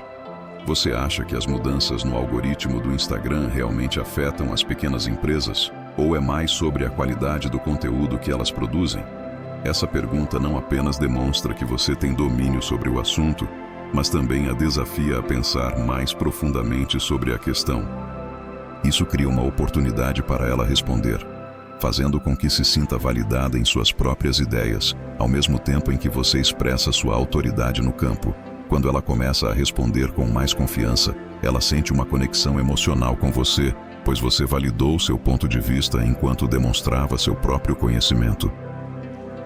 você acha que as mudanças no algoritmo do Instagram realmente afetam as pequenas empresas? Ou é mais sobre a qualidade do conteúdo que elas produzem? Essa pergunta não apenas demonstra que você tem domínio sobre o assunto, mas também a desafia a pensar mais profundamente sobre a questão. Isso cria uma oportunidade para ela responder, fazendo com que se sinta validada em suas próprias ideias, ao mesmo tempo em que você expressa sua autoridade no campo. Quando ela começa a responder com mais confiança, ela sente uma conexão emocional com você, pois você validou seu ponto de vista enquanto demonstrava seu próprio conhecimento.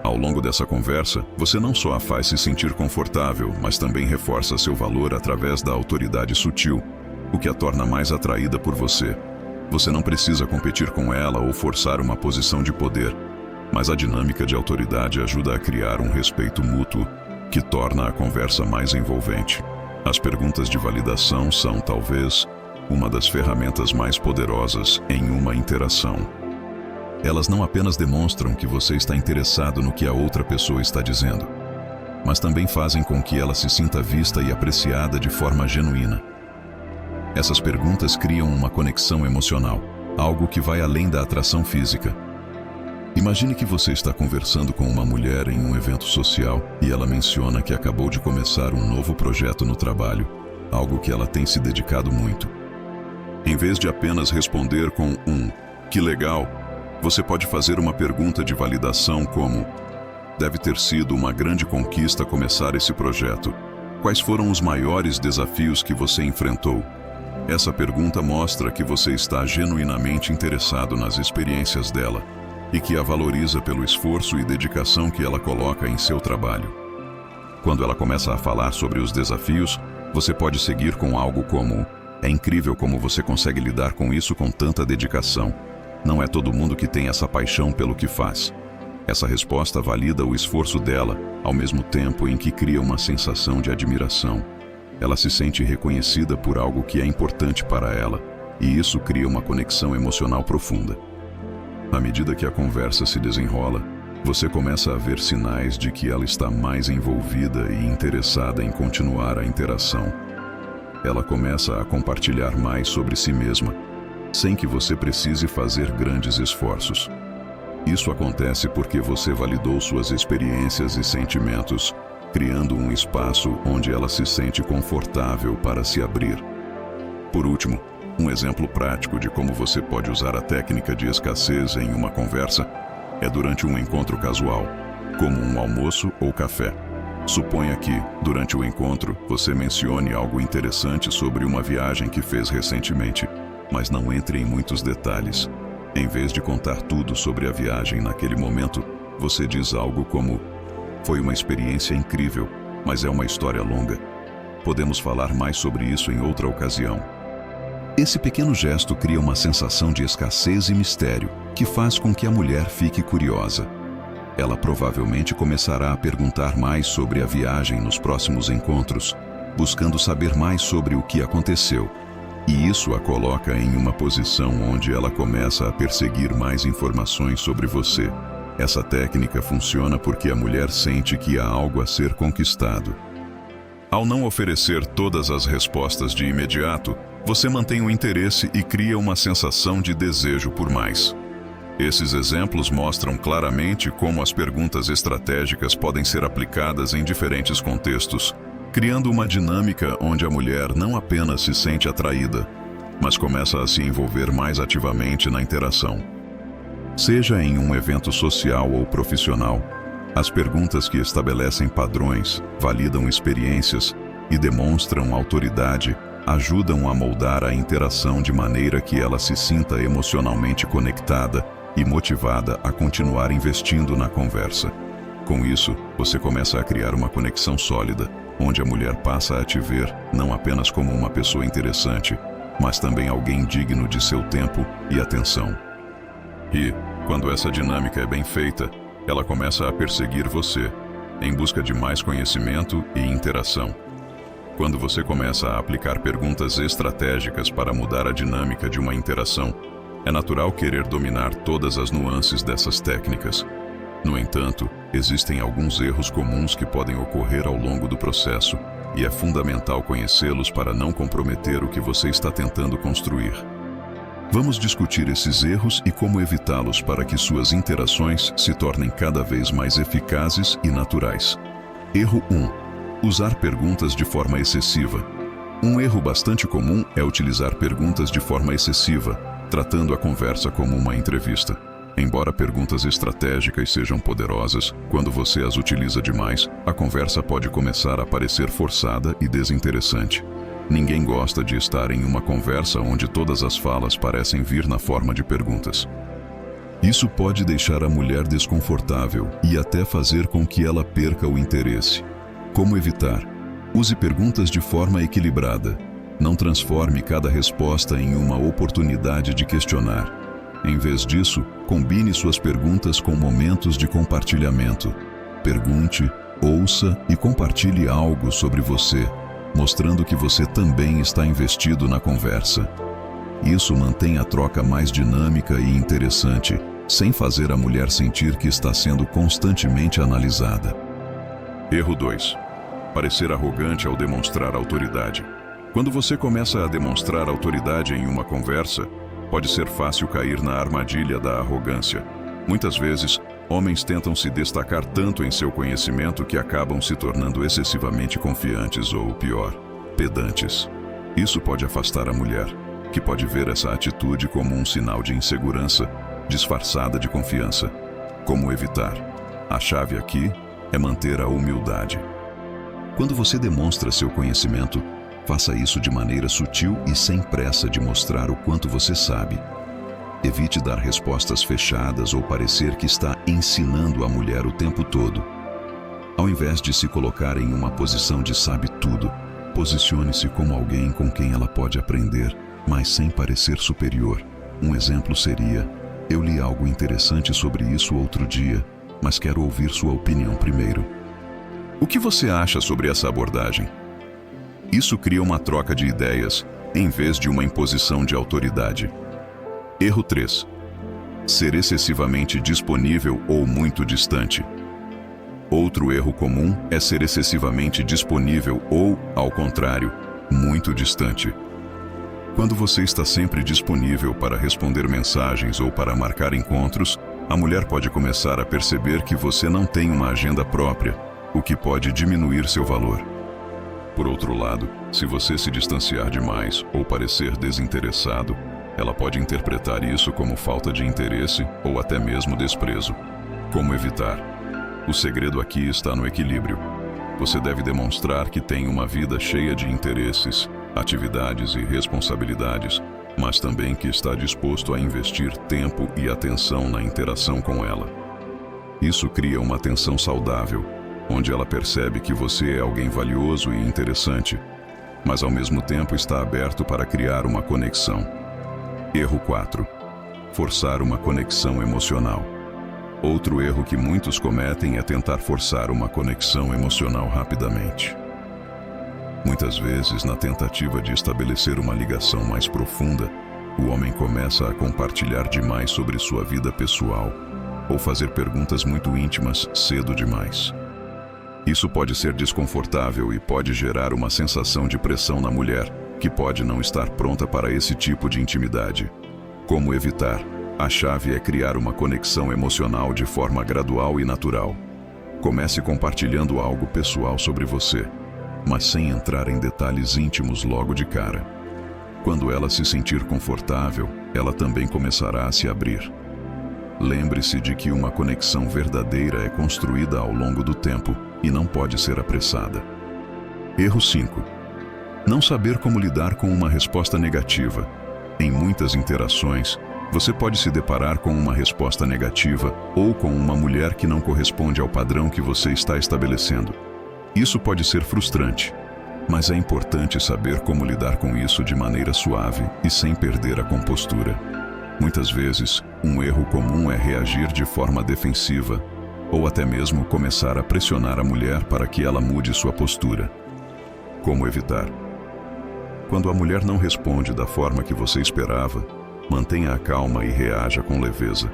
Ao longo dessa conversa, você não só a faz se sentir confortável, mas também reforça seu valor através da autoridade sutil, o que a torna mais atraída por você. Você não precisa competir com ela ou forçar uma posição de poder, mas a dinâmica de autoridade ajuda a criar um respeito mútuo, que torna a conversa mais envolvente. As perguntas de validação são, talvez, uma das ferramentas mais poderosas em uma interação. Elas não apenas demonstram que você está interessado no que a outra pessoa está dizendo, mas também fazem com que ela se sinta vista e apreciada de forma genuína. Essas perguntas criam uma conexão emocional, algo que vai além da atração física. Imagine que você está conversando com uma mulher em um evento social e ela menciona que acabou de começar um novo projeto no trabalho, algo que ela tem se dedicado muito. Em vez de apenas responder com "que legal", você pode fazer uma pergunta de validação como: deve ter sido uma grande conquista começar esse projeto. Quais foram os maiores desafios que você enfrentou? Essa pergunta mostra que você está genuinamente interessado nas experiências dela e que a valoriza pelo esforço e dedicação que ela coloca em seu trabalho. Quando ela começa a falar sobre os desafios, você pode seguir com algo como: é incrível como você consegue lidar com isso com tanta dedicação. Não é todo mundo que tem essa paixão pelo que faz. Essa resposta valida o esforço dela, ao mesmo tempo em que cria uma sensação de admiração. Ela se sente reconhecida por algo que é importante para ela, e isso cria uma conexão emocional profunda. À medida que a conversa se desenrola, você começa a ver sinais de que ela está mais envolvida e interessada em continuar a interação. Ela começa a compartilhar mais sobre si mesma, sem que você precise fazer grandes esforços. Isso acontece porque você validou suas experiências e sentimentos, criando um espaço onde ela se sente confortável para se abrir. Por último, um exemplo prático de como você pode usar a técnica de escassez em uma conversa é durante um encontro casual, como um almoço ou café. Suponha que, durante o encontro, você mencione algo interessante sobre uma viagem que fez recentemente, mas não entre em muitos detalhes. Em vez de contar tudo sobre a viagem naquele momento, você diz algo como: foi uma experiência incrível, mas é uma história longa. Podemos falar mais sobre isso em outra ocasião. Esse pequeno gesto cria uma sensação de escassez e mistério, que faz com que a mulher fique curiosa. ela provavelmente começará a perguntar mais sobre a viagem nos próximos encontros, buscando saber mais sobre o que aconteceu. E isso a coloca em uma posição onde ela começa a perseguir mais informações sobre você. Essa técnica funciona porque a mulher sente que há algo a ser conquistado. Ao não oferecer todas as respostas de imediato, você mantém o interesse e cria uma sensação de desejo por mais. Esses exemplos mostram claramente como as perguntas estratégicas podem ser aplicadas em diferentes contextos, criando uma dinâmica onde a mulher não apenas se sente atraída, mas começa a se envolver mais ativamente na interação. Seja em um evento social ou profissional, as perguntas que estabelecem padrões, validam experiências e demonstram autoridade ajudam a moldar a interação de maneira que ela se sinta emocionalmente conectada e motivada a continuar investindo na conversa. Com isso, você começa a criar uma conexão sólida, onde a mulher passa a te ver não apenas como uma pessoa interessante, mas também alguém digno de seu tempo e atenção. E, quando essa dinâmica é bem feita, ela começa a perseguir você, em busca de mais conhecimento e interação. Quando você começa a aplicar perguntas estratégicas para mudar a dinâmica de uma interação, é natural querer dominar todas as nuances dessas técnicas. No entanto, existem alguns erros comuns que podem ocorrer ao longo do processo, e é fundamental conhecê-los para não comprometer o que você está tentando construir. Vamos discutir esses erros e como evitá-los para que suas interações se tornem cada vez mais eficazes e naturais. Erro 1. Usar perguntas de forma excessiva. Um erro bastante comum é utilizar perguntas de forma excessiva, tratando a conversa como uma entrevista. Embora perguntas estratégicas sejam poderosas, quando você as utiliza demais, a conversa pode começar a parecer forçada e desinteressante. Ninguém gosta de estar em uma conversa onde todas as falas parecem vir na forma de perguntas. Isso pode deixar a mulher desconfortável e até fazer com que ela perca o interesse. Como evitar? Use perguntas de forma equilibrada. Não transforme cada resposta em uma oportunidade de questionar. Em vez disso, combine suas perguntas com momentos de compartilhamento. Pergunte, ouça e compartilhe algo sobre você, mostrando que você também está investido na conversa. Isso mantém a troca mais dinâmica e interessante, sem fazer a mulher sentir que está sendo constantemente analisada. Erro 2. Parecer arrogante ao demonstrar autoridade. Quando você começa a demonstrar autoridade em uma conversa, pode ser fácil cair na armadilha da arrogância. Muitas vezes, homens tentam se destacar tanto em seu conhecimento que acabam se tornando excessivamente confiantes ou, pior, pedantes. Isso pode afastar a mulher, que pode ver essa atitude como um sinal de insegurança, disfarçada de confiança. Como evitar? A chave aqui é manter a humildade. Quando você demonstra seu conhecimento, faça isso de maneira sutil e sem pressa de mostrar o quanto você sabe. Evite dar respostas fechadas ou parecer que está ensinando a mulher o tempo todo. Ao invés de se colocar em uma posição de sabe-tudo, posicione-se como alguém com quem ela pode aprender, mas sem parecer superior. Um exemplo seria: eu li algo interessante sobre isso outro dia, mas quero ouvir sua opinião primeiro. O que você acha sobre essa abordagem? Isso cria uma troca de ideias, em vez de uma imposição de autoridade. Erro 3. Ser excessivamente disponível ou muito distante. Outro erro comum é ser excessivamente disponível ou, ao contrário, muito distante. Quando você está sempre disponível para responder mensagens ou para marcar encontros, a mulher pode começar a perceber que você não tem uma agenda própria, o que pode diminuir seu valor. Por outro lado, se você se distanciar demais ou parecer desinteressado, ela pode interpretar isso como falta de interesse ou até mesmo desprezo. Como evitar? O segredo aqui está no equilíbrio. Você deve demonstrar que tem uma vida cheia de interesses, atividades e responsabilidades, mas também que está disposto a investir tempo e atenção na interação com ela. Isso cria uma tensão saudável, onde ela percebe que você é alguém valioso e interessante, mas ao mesmo tempo está aberto para criar uma conexão. Erro 4. Forçar uma conexão emocional. Outro erro que muitos cometem é tentar forçar uma conexão emocional rapidamente. Muitas vezes, na tentativa de estabelecer uma ligação mais profunda, o homem começa a compartilhar demais sobre sua vida pessoal ou fazer perguntas muito íntimas cedo demais. Isso pode ser desconfortável e pode gerar uma sensação de pressão na mulher, que pode não estar pronta para esse tipo de intimidade. Como evitar? A chave é criar uma conexão emocional de forma gradual e natural. Comece compartilhando algo pessoal sobre você, mas sem entrar em detalhes íntimos logo de cara. Quando ela se sentir confortável, ela também começará a se abrir. Lembre-se de que uma conexão verdadeira é construída ao longo do tempo e não pode ser apressada. Erro 5. Não saber como lidar com uma resposta negativa. Em muitas interações, você pode se deparar com uma resposta negativa ou com uma mulher que não corresponde ao padrão que você está estabelecendo. Isso pode ser frustrante, mas é importante saber como lidar com isso de maneira suave e sem perder a compostura. Muitas vezes, um erro comum é reagir de forma defensiva ou até mesmo começar a pressionar a mulher para que ela mude sua postura. Como evitar? Quando a mulher não responde da forma que você esperava, mantenha a calma e reaja com leveza.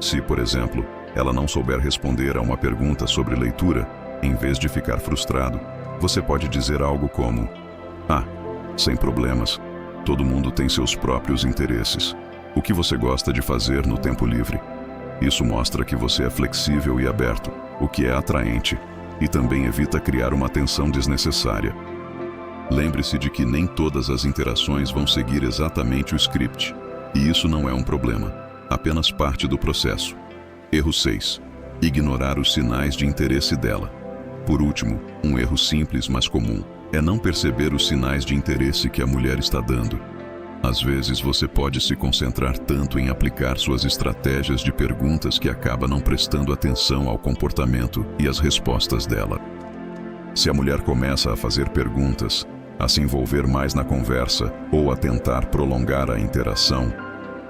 Se, por exemplo, ela não souber responder a uma pergunta sobre leitura, em vez de ficar frustrado, você pode dizer algo como: sem problemas, todo mundo tem seus próprios interesses. O que você gosta de fazer no tempo livre? Isso mostra que você é flexível e aberto, o que é atraente, e também evita criar uma tensão desnecessária. Lembre-se de que nem todas as interações vão seguir exatamente o script, e isso não é um problema, apenas parte do processo. Erro 6. Ignorar os sinais de interesse dela. Por último, um erro simples mas comum é não perceber os sinais de interesse que a mulher está dando. Às vezes você pode se concentrar tanto em aplicar suas estratégias de perguntas que acaba não prestando atenção ao comportamento e às respostas dela. Se a mulher começa a fazer perguntas, a se envolver mais na conversa ou a tentar prolongar a interação,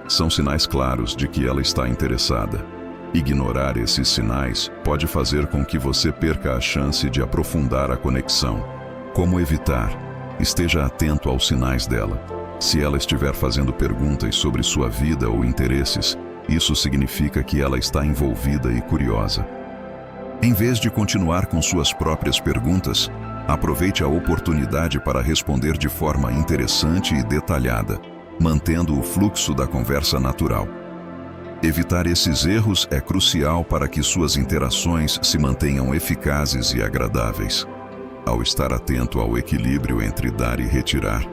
são sinais claros de que ela está interessada. Ignorar esses sinais pode fazer com que você perca a chance de aprofundar a conexão. Como evitar? Esteja atento aos sinais dela. Se ela estiver fazendo perguntas sobre sua vida ou interesses, isso significa que ela está envolvida e curiosa. Em vez de continuar com suas próprias perguntas, aproveite a oportunidade para responder de forma interessante e detalhada, mantendo o fluxo da conversa natural. Evitar esses erros é crucial para que suas interações se mantenham eficazes e agradáveis. Ao estar atento ao equilíbrio entre dar e retirar,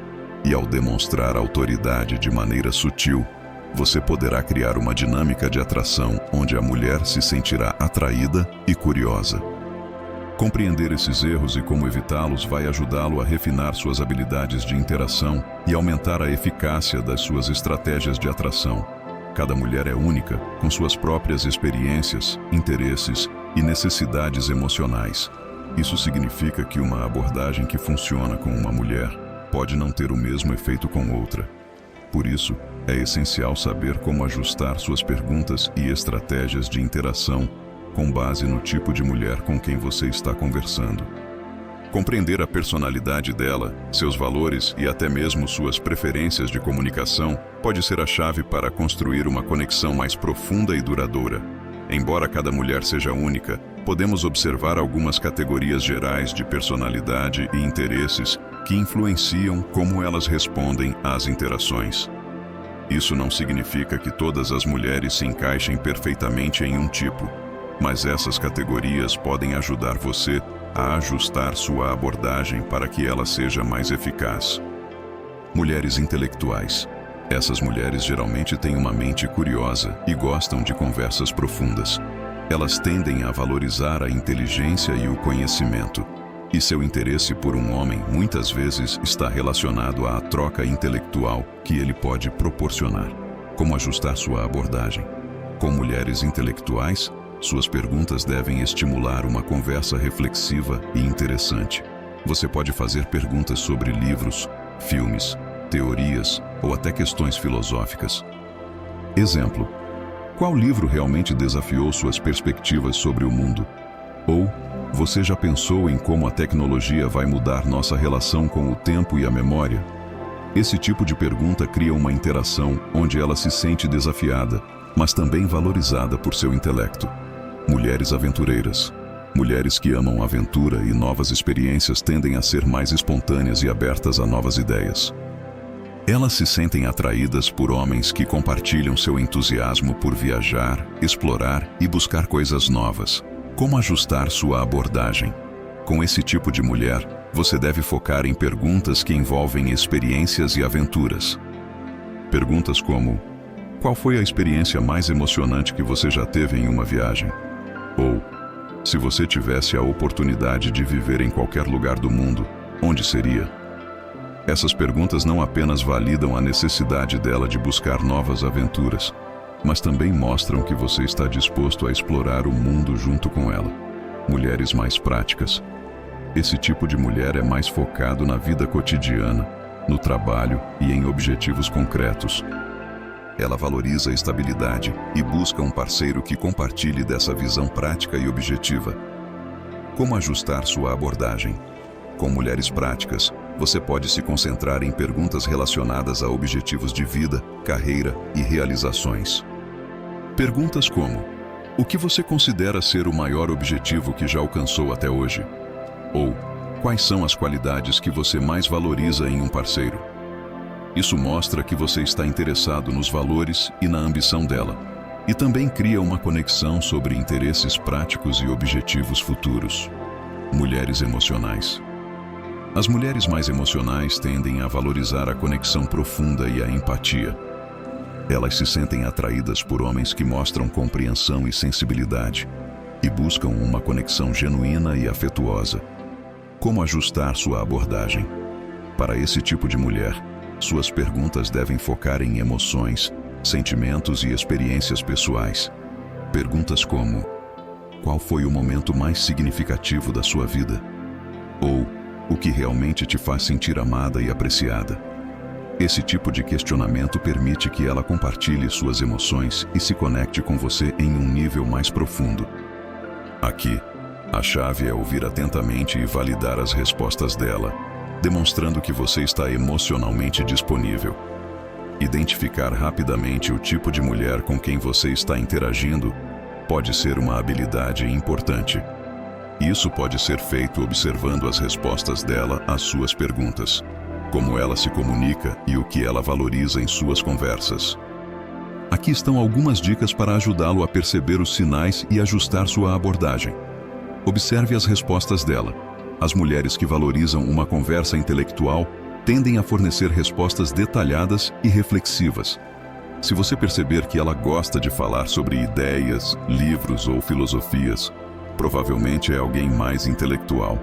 e ao demonstrar autoridade de maneira sutil, você poderá criar uma dinâmica de atração onde a mulher se sentirá atraída e curiosa. Compreender esses erros e como evitá-los vai ajudá-lo a refinar suas habilidades de interação e aumentar a eficácia das suas estratégias de atração. Cada mulher é única, com suas próprias experiências, interesses e necessidades emocionais. Isso significa que uma abordagem que funciona com uma mulher pode não ter o mesmo efeito com outra. Por isso, é essencial saber como ajustar suas perguntas e estratégias de interação com base no tipo de mulher com quem você está conversando. Compreender a personalidade dela, seus valores e até mesmo suas preferências de comunicação pode ser a chave para construir uma conexão mais profunda e duradoura. Embora cada mulher seja única, podemos observar algumas categorias gerais de personalidade e interesses que influenciam como elas respondem às interações. Isso não significa que todas as mulheres se encaixem perfeitamente em um tipo, mas essas categorias podem ajudar você a ajustar sua abordagem para que ela seja mais eficaz. Mulheres intelectuais. Essas mulheres geralmente têm uma mente curiosa e gostam de conversas profundas. Elas tendem a valorizar a inteligência e o conhecimento, e seu interesse por um homem muitas vezes está relacionado à troca intelectual que ele pode proporcionar. Como ajustar sua abordagem? Com mulheres intelectuais, suas perguntas devem estimular uma conversa reflexiva e interessante. Você pode fazer perguntas sobre livros, filmes, teorias ou até questões filosóficas. Exemplo: Qual livro realmente desafiou suas perspectivas sobre o mundo? Ou, você já pensou em como a tecnologia vai mudar nossa relação com o tempo e a memória? Esse tipo de pergunta cria uma interação onde ela se sente desafiada, mas também valorizada por seu intelecto. Mulheres aventureiras. Mulheres que amam aventura e novas experiências tendem a ser mais espontâneas e abertas a novas ideias. Elas se sentem atraídas por homens que compartilham seu entusiasmo por viajar, explorar e buscar coisas novas. Como ajustar sua abordagem? Com esse tipo de mulher, você deve focar em perguntas que envolvem experiências e aventuras. Perguntas como: qual foi a experiência mais emocionante que você já teve em uma viagem? Ou, se você tivesse a oportunidade de viver em qualquer lugar do mundo, onde seria? Essas perguntas não apenas validam a necessidade dela de buscar novas aventuras, mas também mostram que você está disposto a explorar o mundo junto com ela. Mulheres mais práticas. Esse tipo de mulher é mais focado na vida cotidiana, no trabalho e em objetivos concretos. Ela valoriza a estabilidade e busca um parceiro que compartilhe dessa visão prática e objetiva. Como ajustar sua abordagem? Com mulheres práticas, você pode se concentrar em perguntas relacionadas a objetivos de vida, carreira e realizações. Perguntas como: o que você considera ser o maior objetivo que já alcançou até hoje? Ou, quais são as qualidades que você mais valoriza em um parceiro? Isso mostra que você está interessado nos valores e na ambição dela, e também cria uma conexão sobre interesses práticos e objetivos futuros. Mulheres emocionais. As mulheres mais emocionais tendem a valorizar a conexão profunda e a empatia. Elas se sentem atraídas por homens que mostram compreensão e sensibilidade, e buscam uma conexão genuína e afetuosa. Como ajustar sua abordagem? Para esse tipo de mulher, suas perguntas devem focar em emoções, sentimentos e experiências pessoais. Perguntas como: qual foi o momento mais significativo da sua vida? Ou, o que realmente te faz sentir amada e apreciada? Esse tipo de questionamento permite que ela compartilhe suas emoções e se conecte com você em um nível mais profundo. Aqui, a chave é ouvir atentamente e validar as respostas dela, demonstrando que você está emocionalmente disponível. Identificar rapidamente o tipo de mulher com quem você está interagindo pode ser uma habilidade importante. Isso pode ser feito observando as respostas dela às suas perguntas, como ela se comunica e o que ela valoriza em suas conversas. Aqui estão algumas dicas para ajudá-lo a perceber os sinais e ajustar sua abordagem. Observe as respostas dela. As mulheres que valorizam uma conversa intelectual tendem a fornecer respostas detalhadas e reflexivas. Se você perceber que ela gosta de falar sobre ideias, livros ou filosofias, provavelmente é alguém mais intelectual.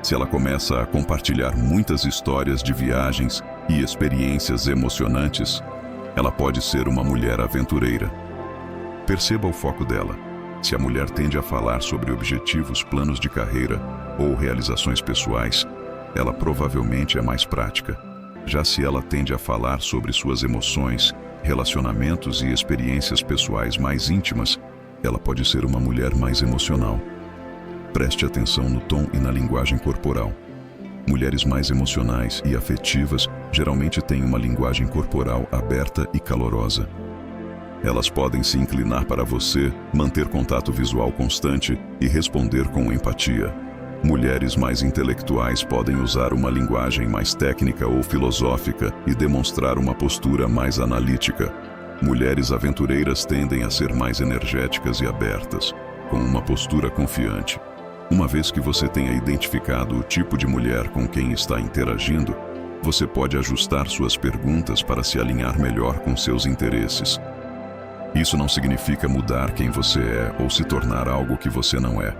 Se ela começa a compartilhar muitas histórias de viagens e experiências emocionantes, ela pode ser uma mulher aventureira. Perceba o foco dela. Se a mulher tende a falar sobre objetivos, planos de carreira ou realizações pessoais, ela provavelmente é mais prática. Já se ela tende a falar sobre suas emoções, relacionamentos e experiências pessoais mais íntimas, ela pode ser uma mulher mais emocional. Preste atenção no tom e na linguagem corporal. Mulheres mais emocionais e afetivas geralmente têm uma linguagem corporal aberta e calorosa. Elas podem se inclinar para você, manter contato visual constante e responder com empatia. Mulheres mais intelectuais podem usar uma linguagem mais técnica ou filosófica e demonstrar uma postura mais analítica. Mulheres aventureiras tendem a ser mais energéticas e abertas, com uma postura confiante. Uma vez que você tenha identificado o tipo de mulher com quem está interagindo, você pode ajustar suas perguntas para se alinhar melhor com seus interesses. Isso não significa mudar quem você é ou se tornar algo que você não é,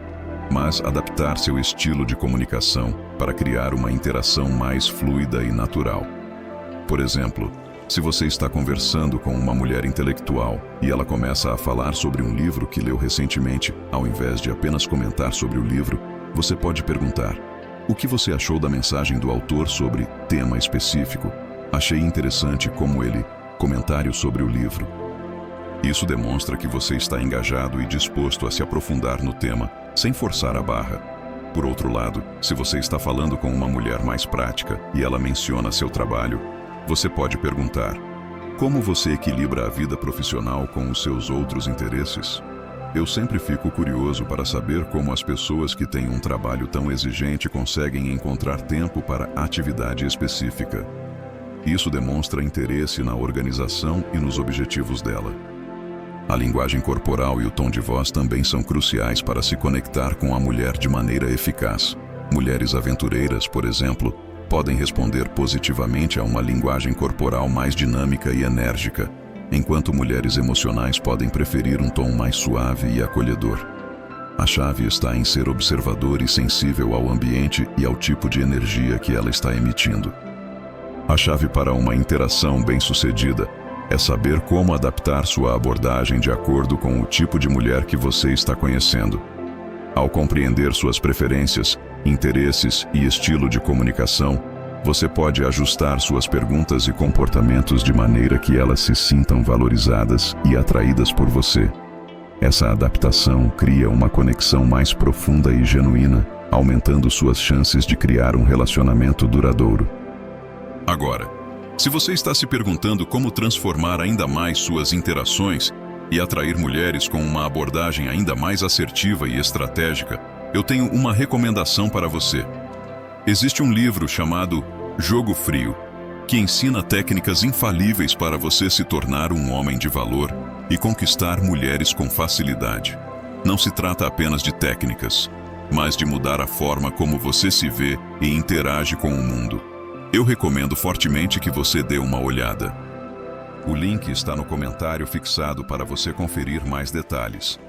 mas adaptar seu estilo de comunicação para criar uma interação mais fluida e natural. Por exemplo, se você está conversando com uma mulher intelectual e ela começa a falar sobre um livro que leu recentemente, ao invés de apenas comentar sobre o livro, você pode perguntar: o que você achou da mensagem do autor sobre tema específico? Achei interessante como ele, comentário sobre o livro. Isso demonstra que você está engajado e disposto a se aprofundar no tema, sem forçar a barra. Por outro lado, se você está falando com uma mulher mais prática e ela menciona seu trabalho, você pode perguntar: como você equilibra a vida profissional com os seus outros interesses? Eu sempre fico curioso para saber como as pessoas que têm um trabalho tão exigente conseguem encontrar tempo para atividade específica. Isso demonstra interesse na organização e nos objetivos dela. A linguagem corporal e o tom de voz também são cruciais para se conectar com a mulher de maneira eficaz. Mulheres aventureiras, por exemplo, podem responder positivamente a uma linguagem corporal mais dinâmica e enérgica, enquanto mulheres emocionais podem preferir um tom mais suave e acolhedor. A chave está em ser observador e sensível ao ambiente e ao tipo de energia que ela está emitindo. A chave para uma interação bem-sucedida é saber como adaptar sua abordagem de acordo com o tipo de mulher que você está conhecendo. Ao compreender suas preferências, interesses e estilo de comunicação, você pode ajustar suas perguntas e comportamentos de maneira que elas se sintam valorizadas e atraídas por você. Essa adaptação cria uma conexão mais profunda e genuína, aumentando suas chances de criar um relacionamento duradouro. Agora, se você está se perguntando como transformar ainda mais suas interações e atrair mulheres com uma abordagem ainda mais assertiva e estratégica, eu tenho uma recomendação para você. Existe um livro chamado Jogo Frio, que ensina técnicas infalíveis para você se tornar um homem de valor e conquistar mulheres com facilidade. Não se trata apenas de técnicas, mas de mudar a forma como você se vê e interage com o mundo. Eu recomendo fortemente que você dê uma olhada. O link está no comentário fixado para você conferir mais detalhes.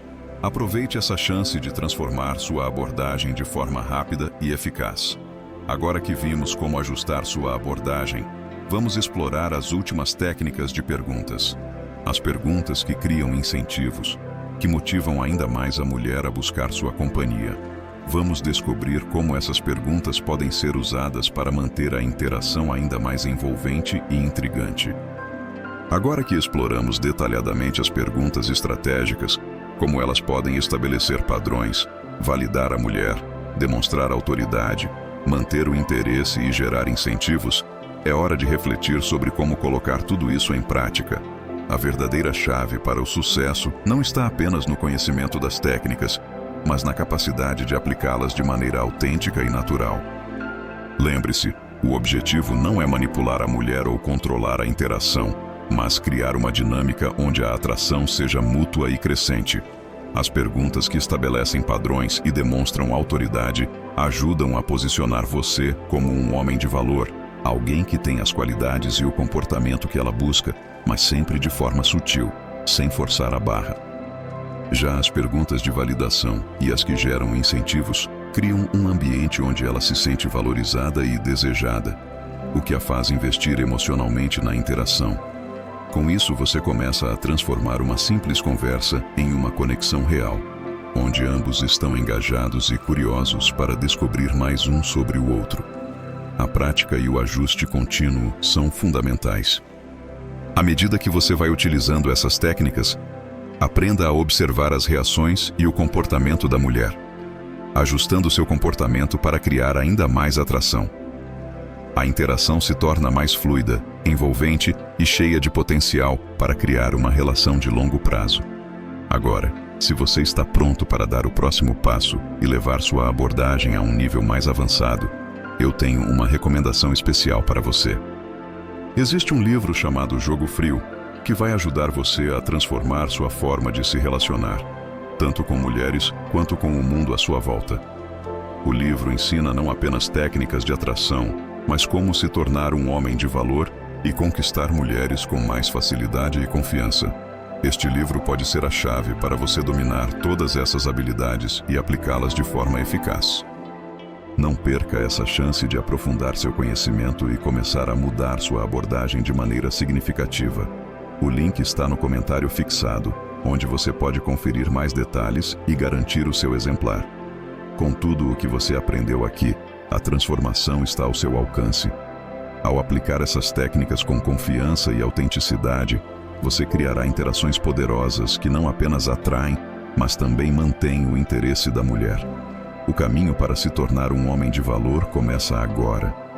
Aproveite essa chance de transformar sua abordagem de forma rápida e eficaz. Agora que vimos como ajustar sua abordagem, vamos explorar as últimas técnicas de perguntas. As perguntas que criam incentivos, que motivam ainda mais a mulher a buscar sua companhia. Vamos descobrir como essas perguntas podem ser usadas para manter a interação ainda mais envolvente e intrigante. Agora que exploramos detalhadamente as perguntas estratégicas, como elas podem estabelecer padrões, validar a mulher, demonstrar autoridade, manter o interesse e gerar incentivos, é hora de refletir sobre como colocar tudo isso em prática. A verdadeira chave para o sucesso não está apenas no conhecimento das técnicas, mas na capacidade de aplicá-las de maneira autêntica e natural. Lembre-se, o objetivo não é manipular a mulher ou controlar a interação, mas criar uma dinâmica onde a atração seja mútua e crescente. As perguntas que estabelecem padrões e demonstram autoridade ajudam a posicionar você como um homem de valor, alguém que tem as qualidades e o comportamento que ela busca, mas sempre de forma sutil, sem forçar a barra. Já as perguntas de validação e as que geram incentivos criam um ambiente onde ela se sente valorizada e desejada, o que a faz investir emocionalmente na interação. Com isso, você começa a transformar uma simples conversa em uma conexão real, onde ambos estão engajados e curiosos para descobrir mais um sobre o outro. A prática e o ajuste contínuo são fundamentais. À medida que você vai utilizando essas técnicas, aprenda a observar as reações e o comportamento da mulher, ajustando seu comportamento para criar ainda mais atração. A interação se torna mais fluida, envolvente e cheia de potencial para criar uma relação de longo prazo. Agora, se você está pronto para dar o próximo passo e levar sua abordagem a um nível mais avançado, eu tenho uma recomendação especial para você. Existe um livro chamado Jogo Frio, que vai ajudar você a transformar sua forma de se relacionar, tanto com mulheres quanto com o mundo à sua volta. O livro ensina não apenas técnicas de atração, mas como se tornar um homem de valor e conquistar mulheres com mais facilidade e confiança. Este livro pode ser a chave para você dominar todas essas habilidades e aplicá-las de forma eficaz. Não perca essa chance de aprofundar seu conhecimento e começar a mudar sua abordagem de maneira significativa. O link está no comentário fixado, onde você pode conferir mais detalhes e garantir o seu exemplar. Com tudo o que você aprendeu aqui, a transformação está ao seu alcance. Ao aplicar essas técnicas com confiança e autenticidade, você criará interações poderosas que não apenas atraem, mas também mantêm o interesse da mulher. O caminho para se tornar um homem de valor começa agora.